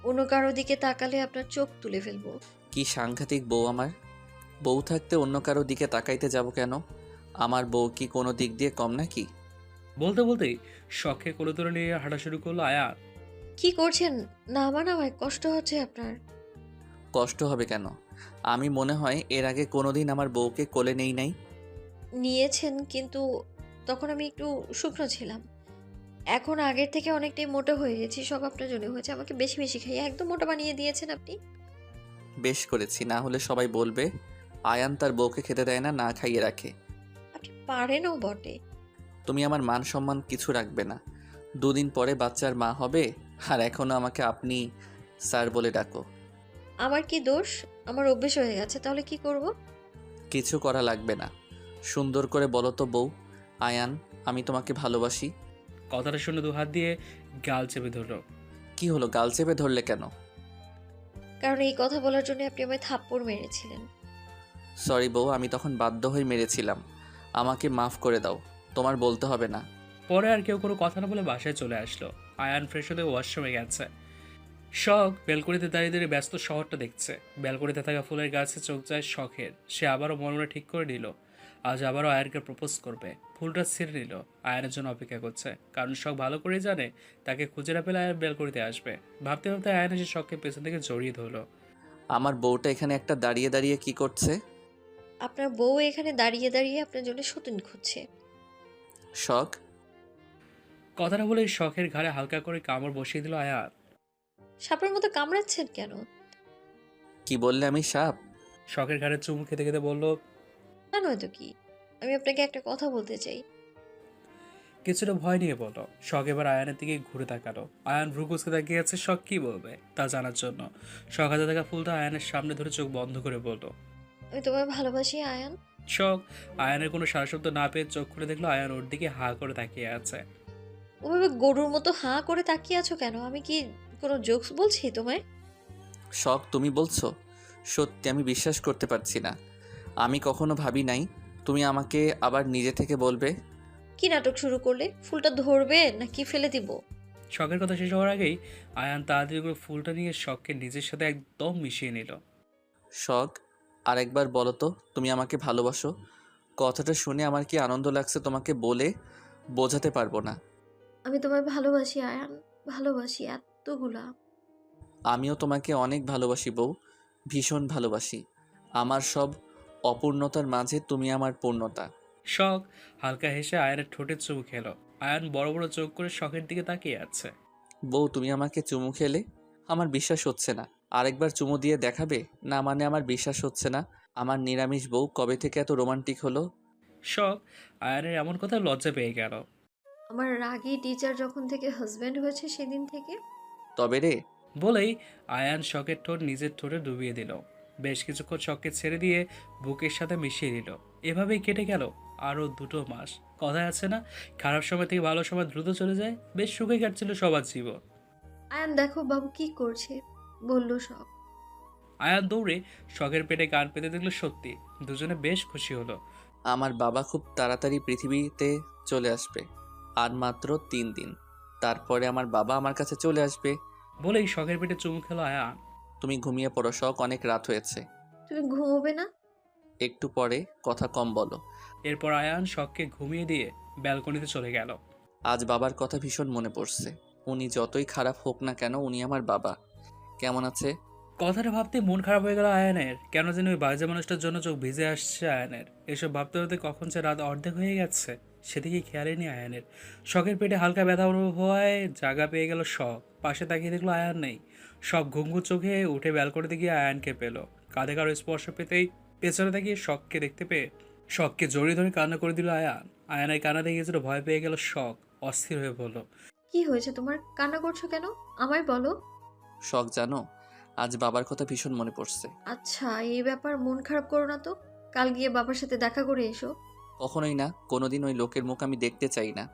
অন্য কারো দিকে তাকালে আপনার চোখ তুলে ফেলবো। কি সাংঘাতিক বউ আমার। বউ থাকতে অন্য কারো দিকে তাকাইতে যাব কেন? আমার বউ কি কোনো দিক দিয়ে কম নাকি? বলতে বলতেই শখকে কোলে তুলে নিয়ে হাঁটা শুরু করলো আয়ান। কি করছেন? নামান আমায়, কষ্ট হচ্ছে আপনার। কষ্ট হবে কেন? আমি মনে হয় এর আগে কোনোদিন আমার বউকে কোলে নেই নাই। নিয়েছেন, কিন্তু তখন আমি একটু শুকনো ছিলাম। এখন আগের থেকে অনেকটাই মোটা হয়ে গেছি, সব আপনার জন্য হয়েছে। আমাকে বেশি বেশি খাইয়ে একদম মোটা বানিয়ে দিয়েছেন আপনি। বেশ করেছি, না হলে সবাই বলবে আয়ান তার বউকে খেতে দেয় না, না খাইয়ে রাখে। আপনি পারেনও বটে। তুমি আমার মান সম্মান কিছু রাখবে না। 2 দিন পরে বাচ্চার মা হবে, আর এখনো আমাকে আপনি স্যার বলে ডাকো। আমার কি দোষ? আমার অভ্যেস হয়ে গেছে, তাহলে কি করব? কিছু করা লাগবে না। সুন্দর করে বলো তো বউ, আয়ান আমি তোমাকে ভালোবাসি। কথাটা শুনে 2 হাত দিয়ে গাল চেপে ধরলো। কি হলো, গাল চেপে ধরলে কেন? কারণ এই কথা বলার জন্য আপনি আমায় থাপ্পড় মেরেছিলেন। সরি বউ, আমি তখন বাধ্য হয়ে মেরেছিলাম। আমাকে মাফ করে দাও, তোমার বলতে হবে না। পরে আর কেউ কোনো কথা না বলে বাসায় চলে আসলো। আয়ান ফ্রেশ হতে ওয়াশরুমে গেছে। শখ ব্যালকনিতে দাঁড়িয়ে দাঁড়িয়ে ব্যস্ত শহরটা দেখছে। ব্যালকনিতে থাকা ফুলের গাছে চোখ যায় শখের। সে আবারও মনে মনে ঠিক করে নিল আজ আবারও আয়ানকে প্রপোজ করবে। ফুলটা ছিঁড়ে নিল, আয়ানের জন্য অপেক্ষা করছে। কারণ শখ ভালো করেই জানে তাকে খুঁজে না পেলে আয়ান ব্যালকনিতে আসবে। ভাবতে ভাবতে আয়ান এসে শখকে পেছন থেকে জড়িয়ে ধরলো। আমার বউটা এখানে একটা দাঁড়িয়ে দাঁড়িয়ে কি করছে? আপনার বউ এখানে দাঁড়িয়ে দাঁড়িয়ে আপনার জন্য সতীন খুঁজছে। শখ? কথাটা বলে শখের ঘাড়ে হালকা করে কামড় বসিয়ে দিল আয়ান। সাপের মতো কামড়াচ্ছেন কেন? কি বললে, আমি সাপ? শখের ঘাড়ে চুমু খেতে খেতে বলল, না নয়তো কি, আমি আপনাকে একটা কথা বলতে চাই। কিছুটা ভয় নিয়ে বলল। শখ এবার আয়ানের দিকে ঘুরে তাকালো। আয়ান ভ্রু কুচকে তাকিয়ে আছে শখ কি বলবে তা জানার জন্য। শখ হাতে থাকা ফুলটা আয়ানের সামনে ধরে চোখ বন্ধ করে বলল, আমি তোমায় ভালোবাসি আয়ান। শখ আয়ানের কোনো সারা শব্দ না পেয়ে চোখ খুলে দেখলো আয়ান ওর দিকে হা করে তাকিয়ে আছে। ওভাবে গরুর মতো হাঁ করে তাকিয়ে আছো কেন? আমি কি কোনো জোকস বলছি তোমায়? শখ তুমি বলছো? সত্যি আমি বিশ্বাস করতে পারছি না। আমি কখনো ভাবি নাই তুমি আমাকে আবার নিজে থেকে বলবে। কি নাটক শুরু করলে? ফুলটা ধরবে নাকি ফেলে দিব? শখের কথা শেষ হওয়ার আগেই আয়ান তাড়াতাড়ি করে ফুলটা নিয়ে শখকে নিজের সাথে একদম মিশিয়ে নিল। শখ আরেকবার বলো তো তুমি আমাকে ভালোবাসো। কথাটা শুনে আমার কি আনন্দ লাগছে তোমাকে বলে বোঝাতে পারবো না। আমি তোমায় ভালোবাসি আয়ান, ভালোবাসি এতগুলা। আমিও তোমাকে অনেক ভালোবাসি বউ, ভীষণ ভালোবাসি। আমার সব অপূর্ণতার মাঝে তুমি আমার পূর্ণতা। শখ হালকা হেসে আয়ানের ঠোঁটে চুমু খেলো। আয়ান বড় বড় চোখ করে শখের দিকে তাকিয়ে আছে। বউ তুমি আমাকে চুমু খেলে? আমার বিশ্বাস হচ্ছে না। আরেকবার চুমু দিয়ে দেখাবে? না মানে আমার বিশ্বাস হচ্ছে না। আমার নিরামিষ বউ কবে থেকে এত রোমান্টিক হলো? শখ আয়ানের এমন কথা লজ্জা পেয়ে গেল। আমার রাগী টিচার যখন থেকে হাজব্যান্ড হয়েছে সেদিন থেকে। তবে রে বলেই আয়ান শখের ঠোঁট নিজের ঠোঁটে ডুবিয়ে দিল। বেশ কিছুক্ষণ শখকে ছেড়ে দিয়ে বুকের সাথে মিশিয়ে দিল। এভাবেই কেটে গেল আরও 2 মাস। কথায় আছে না, খারাপ সময় থেকে ভালো সময় দ্রুত চলে যায়। বেশ সুখে কাটছিল সবার জীবন। আয়ান দেখো বাবু কি করছে, বলল সব। আয়ান দৌড়ে শখের পেটে কান পেতে দেখলো সত্যি। দুজনে বেশ খুশি হলো। আমার বাবা খুব তাড়াতাড়ি পৃথিবীতে চলে আসবে, আর মাত্র 3 দিন। তারপরে আমার বাবা আমার কাছে চলে আসবে। বলেই শখের পেটে চুমু খেলো আয়ান। তুমি ঘুমিয়ে পড়ো শখ, অনেক রাত হয়েছে। তুমি ঘুমোবে না? একটু পরে, কথা কম বলো। এরপর আয়ান শখকে ঘুমিয়ে দিয়ে ব্যালকনিতে চলে গেল। আজ বাবার কথা ভীষণ মনে পড়ছে। উনি যতই খারাপ হোক না কেন, উনি আমার বাবা। কেমন আছে? কথাটা ভাবতে মন খারাপ হয়ে গেল আয়ানের। কেন যেন ওই বাজে মানুষটার জন্য চোখ ভিজে আসছে আয়ানের। এসব ভাবতে ভাবতে কখন যে রাত অর্ধেক হয়ে গেছে সেদিকে খেয়ালই নেই আয়ানের। শখের পেটে হালকা ব্যথা অনুভব হওয়ায় জায়গা পেয়ে গেল শখ। পাশে তাকিয়ে দেখলো আয়ান নেই। সব ঘুঙ্গু চোখে উঠে ব্যালকনিতে গিয়ে আয়ানকে পেল। কাঁধে কারো স্পর্শ পেতেই পেছনে তাকিয়ে শখকে দেখতে পেয়ে শখকে জড়িয়ে ধরে কান্না করে দিল আয়ান। আয়ানের কান্না দেখে কিছুটা ভয় পেয়ে গেল শখ। অস্থির হয়ে বলল, কি হয়েছে তোমার, কান্না করছো কেন? আমায় বলো। শখ জানো, আজ বাবার কথা ভীষণ মনে পড়ছে। আচ্ছা এই ব্যাপার, মন খারাপ করো না তো। কাল গিয়ে বাবার সাথে দেখা করে এসো। কখনোই না, কোনোদিন ওই লোকের মুখ আমি দেখতে চাই না।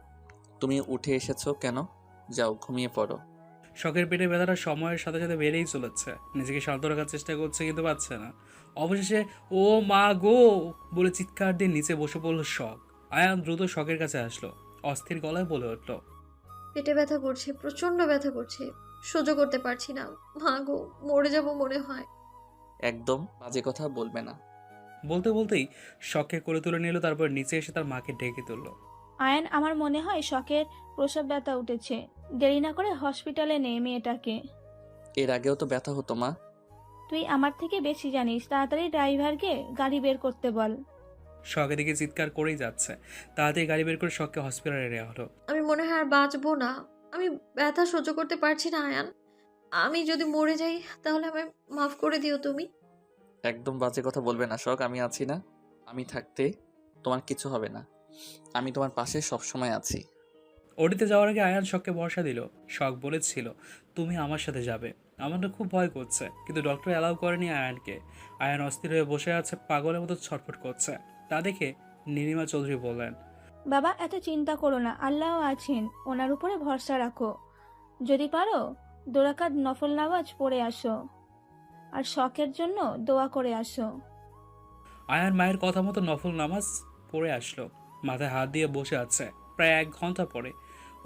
তুমি উঠে এসেছো কেন? যাও ঘুমিয়ে পড়ো। শখের পেটে ব্যথাটা সময়ের সাথে সাথে বেড়েই চলেছে। নিজেকে শান্ত রাখার চেষ্টা করছে কিন্তু পাচ্ছে না। অবশেষে ও মা গো বলে চিৎকার দিয়ে নিচে বসে পড়ল শখ। আয়ান দ্রুত শখের কাছে আসলো, অস্থির গলায় বলে উঠল, পেটে ব্যথা করছে, প্রচন্ড ব্যথা করছে, সহ্য করতে পারছি না। মা গো, মরে যাব মনে হয়। একদম বাজে কথা বলবে না। বলতে বলতেই শখকে কোলে তুলে নিল। তারপর নিচে এসে তার মাকে ডেকে তুলল। আয়ান, আমার মনে হয় শখের প্রসব ব্যথা উঠেছে। দেরি না করে হসপিটালে নে মেয়েটাকে। এর আগেও তো ব্যথা হতো মা। তুই আমার থেকে বেশি জানিস। তাড়াতাড়ি ড্রাইভারকে গাড়ি বের করতে বল। শখের দিকে চিৎকার করেই যাচ্ছে। তাড়াতাড়ি গাড়ি বের করে শখকে হসপিটালে নেওয়া হলো। আমি মনে হয় আর বাঁচবো না। আমি ব্যথা সহ্য করতে পারছি না আয়ান। আমি যদি মরে যাই তাহলে আমায় মাফ করে দিও তুমি। একদম বাজে কথা বলবে না শখ, আমি আছি না। আমি থাকতে তোমার কিছু হবে না। আমি তোমার পাশে সব সময় আছি। ওটিতে যাওয়ার আগে আয়ান শখকে ভরসা দিল। শখ বলেছিল, তুমি আমার সাথে যাবে। আমার না খুব ভয় করছে, কিন্তু ডক্টর অ্যালাউ করেনি আয়ানকে। আয়ান অস্থির হয়ে বসে আছে, পাগলের মতো ছটফট করছে। তা দেখে নীলিমা চৌধুরী বললেন, বাবা এত চিন্তা করো না, আল্লাহ আছেন, ওনার উপরে ভরসা রাখো। যদি পারো 2 রাকাত নফল নামাজ পড়ে আসো, আর শখের জন্য দোয়া করে আসো। আয়ান মায়ের কথা মতো নফল নামাজ পড়ে আসলো। মাথায় হাত দিয়ে বসে আছে। প্রায় 1 ঘন্টা পরে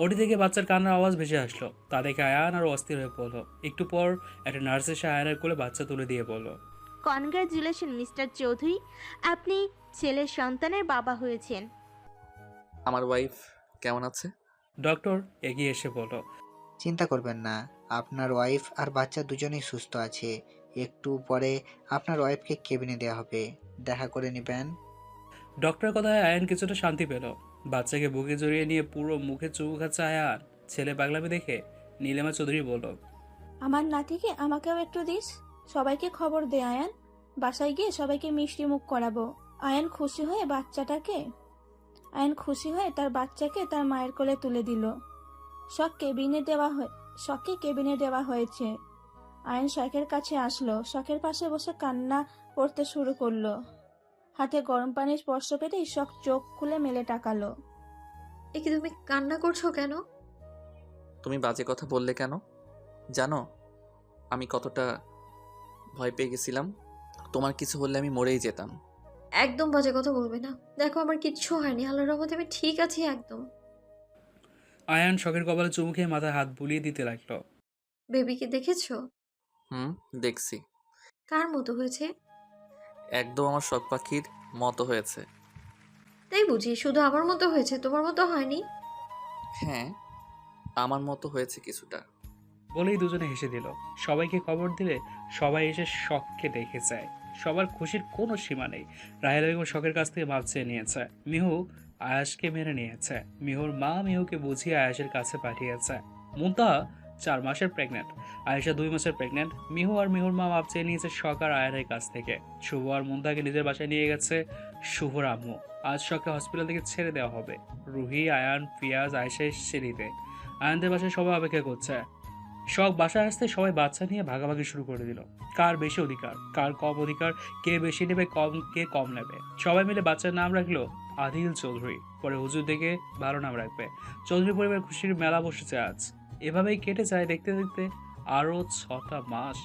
ওটি থেকে বাচ্চার কান্নার আওয়াজ ভেসে আসলো। তা দেখে আয়ান আরও অস্থির হয়ে পড়লো। একটু পর একটা নার্স এসে আয়ানের কোলে বাচ্চা তুলে দিয়ে বলল, কনগ্রাচুলেশন মিস্টার চৌধুরী, আপনি ছেলের সন্তানের বাবা হয়েছেন। আমার ওয়াইফ কেমন আছে? ডক্টর এগিয়ে এসে বলল, চিন্তা করবেন না, আপনার ওয়াইফ আর বাচ্চা দুজনেই সুস্থ আছে। একটু পরে আপনার ওয়াইফকে কেবিনে দেওয়া হবে, দেখা করে নেবেন। ডক্টরের কথায় আয়ান কিছুটা শান্তি পেল। বাচ্চাকে বুকে জড়িয়ে নিয়ে পুরো মুখে চুমু খাচ্ছে আয়ান। ছেলে পাগলামি দেখে নীলিমা চৌধুরী বলল, আমার নাতিকে আমাকেও একটু দিস। সবাইকে খবর দে আয়ান, বাসায় গিয়ে সবাইকে মিষ্টি মুখ করাবো। আয়ান খুশি হয়ে তার বাচ্চাকে তার মায়ের কোলে তুলে দিল। শখকে কেবিনে দেওয়া হয়েছে। আয়ান শখের কাছে আসলো, শখের পাশে বসে কান্না করতে শুরু করলো। হাতে গরম পানির স্পর্শ পেতেই শখ চোখ খুলে মেলে তাকালো। এ কি, তুমি কান্না করছো কেন? তুমি বাজে কথা বললে কেন? জানো আমি কতটা ভয় পেয়ে গেছিলাম। তোমার কিছু হলে আমি মরেই যেতাম। একদম বাজে কথা বলবে না। দেখো আমার কিচ্ছু হয়নি, আল্লাহর রহমতে আমি ঠিক আছি একদম। আয়ান শখের কপালে চুমু খেয়ে মাথায় হাত বুলিয়ে দিতে লাগলো। বেবিকে দেখেছো? দেখছি। কার মতো হয়েছে? একদম আমার শখ পাখির মতো হয়েছে। তাই বুঝি? শুধু আমার মতো হয়েছে, তোমার মতো হয়নি? হ্যাঁ, আমার মতো হয়েছে কিছুটা। বলেই দুজনে হেসে দিল। সবাইকে খবর দিলে সবাই এসে শখকে দেখে যায়। সবার খুশির কোনো সীমা নেই। রাহেলা বেগম শখের কাছ থেকে মাপ চেয়ে নিয়েছে। মিহু আয়াসকে মেনে নিয়েছে। মিহুর মা মিহুকে বুঝিয়ে আয়াসের কাছে পাঠিয়েছে। মুনতাহা 4 মাসের প্রেগনেন্ট, আয়েশা 2 মাসের প্রেগনেন্ট। মিহু আর মিহুর মা মাপ চেয়ে নিয়েছে শখ আর আয়ানের কাছ থেকে। শুভ আর মুনতাহাকে নিজের বাসায় নিয়ে গেছে শুভর আম্মু। আজ শখকে হসপিটাল থেকে ছেড়ে দেওয়া হবে। রুহি, আয়ান, ফিয়াজ, আয়েশা এসেছে নিতে। আয়ানদের বাসায় সবাই অপেক্ষা করছে। শখ বাসায় আসতে সবাই বাচ্চা নিয়ে ভাগাভাগি শুরু করে দিল। কার বেশি অধিকার, কার কম অধিকার, কে বেশি নেবে, কে কম নেবে। সবাই মিলে বাচ্চার নাম রাখলো আদিল চৌধুরী, পরে হুজুর দেখে ভালো নাম রাখবে। চৌধুরী পরিবার খুশির মেলা বসেছে আজ। এভাবেই কেটে যায় দেখতে দেখতে আরও 6টা মাস।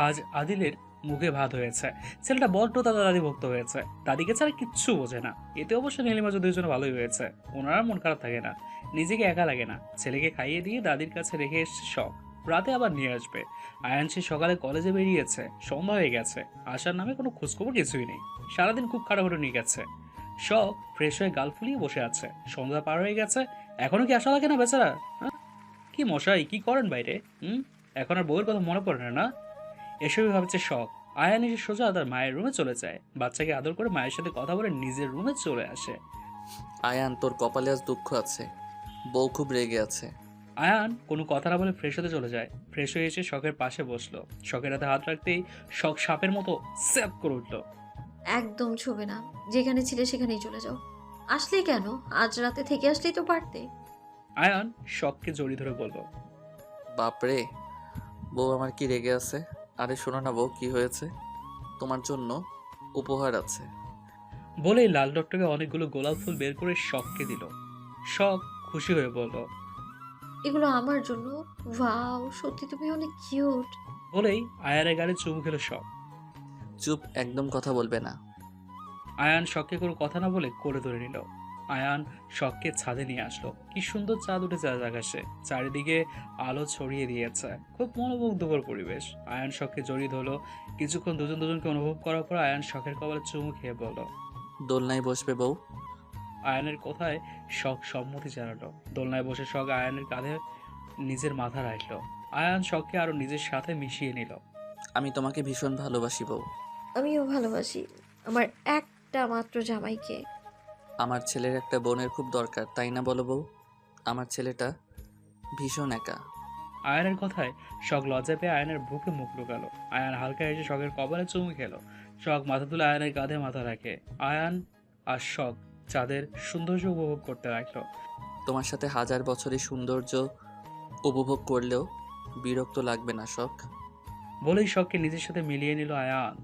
আজ আদিলের মুখে ভাত হয়েছে। ছেলেটা বড্ড দাদা দাদি ভক্ত হয়েছে, দাদিকে ছাড়া কিচ্ছু বোঝে না। এতে অবশ্য নীলিমা দুজনে ভালোই হয়েছে, ওনার মন খারাপ থাকে না, নিজেকে একা লাগে না। ছেলেকে খাইয়ে দিয়ে দাদির কাছে রেখে এসছে শখ, রাতে আবার নিয়ে আসবে। আয়ান সে সকালে কলেজে বেরিয়েছে, সন্ধ্যা হয়ে গেছে, আসার নামে কোনো খোঁজখবর কিছুই নেই। সারাদিন খুব খাটাখাটো নিয়ে গেছে। শখ ফ্রেশ হয়ে গাল ফুলিয়ে বসে আছে। সন্ধ্যা পার হয়ে গেছে, এখনো কি আসা লাগে না বেচারা? হ্যাঁ, কি মশাই, কি করেন বাইরে? এখন আর বউয়ের কথা মনে পড়ে না? এসবই ভাবছে শখ। আয়ান এসে সোজা তার মায়ের রুমে চলে যায়, বাচ্চাকে আদর করে মায়ের সাথে কথা বলে নিজের রুমে চলে আসে। আয়ান, তোর কপালে আজ দুঃখ আছে, বউ খুব রেগে আছে। আয়ান কোনো কথা না বলে ফ্রেশ হতে চলে যায়। ফ্রেশ হয়ে এসে শখের পাশে বসলো। শখের হাতে হাত রাখতেই শখ সাপের মতো স্যাপ করে উঠলো। একদম ছবে না, যেখানে ছিলে সেখানেই চলে যাও। আসলেই কেন? আজ রাতে থেকে আসলেই তো পারতে। আয়ান শখকে জড়িয়ে ধরে বলল, বাপরে, বউ আমার কি রেগে আছে। আরে শোনো না বউ, কি হয়েছে? তোমার জন্য উপহার আছে। বলেই লাল টকটকে অনেকগুলো গোলাপ ফুল বের করে শখকে দিল। শখ খুশি হয়ে বলল, এগুলো আমার জন্য? ওয়াও, সত্যি তুমি অনেক কিউট। বলেই আয়ানের গালে চুমু খেলো শখ। চুপ, একদম কথা বলবে না। আয়ান শখকে কোনো কথা না বলে কোলে ধরে নিল। আয়ান শখকে ছাদে নিয়ে আসলো। কি সুন্দর চাঁদ উঠেছে আজ আকাশে, চারিদিকে আলো ছড়িয়ে দিয়েছে, খুব মনোমুগ্ধকর পরিবেশ। আয়ান শখকে জড়িয়ে ধরলো। কিছুক্ষণ দুজন দুজনকে অনুভব করার পর আয়ান শখের কপালে চুমু খেয়ে বলল, দোলনায় বসবে বউ। আয়ানের কথায় শখ সম্মতি জানালো। দোলনায় বসে শখ আয়ানের কাঁধে নিজের মাথা রাখলো। আয়ান শখকে আরো নিজের সাথে মিশিয়ে নিল। আমি তোমাকে ভীষণ ভালোবাসি বউ। আমিও ভালোবাসি আমার একটা মাত্র জামাইকে। আমার ছেলের একটা বোনের খুব দরকার, তাই না বলো বউ? আমার ছেলেটা ভীষণ একা। আয়ানের কথায় শখ লজ্জা পেয়ে আয়ানের বুকে মুখ লুকাল। আয়ান হালকা এসে শখের কপালে চুমু খেলো। শখ মাথা তুলে আয়ানের কাঁধে মাথা রাখে। আয়ান আর শখ চাঁদের সৌন্দর্য উপভোগ করতে লাগলো। তোমার সাথে 1000 বছরের সৌন্দর্য উপভোগ করলেও বিরক্ত লাগবে না শখ? বলেই শখকে নিজের সাথে মিলিয়ে নিল আয়ান।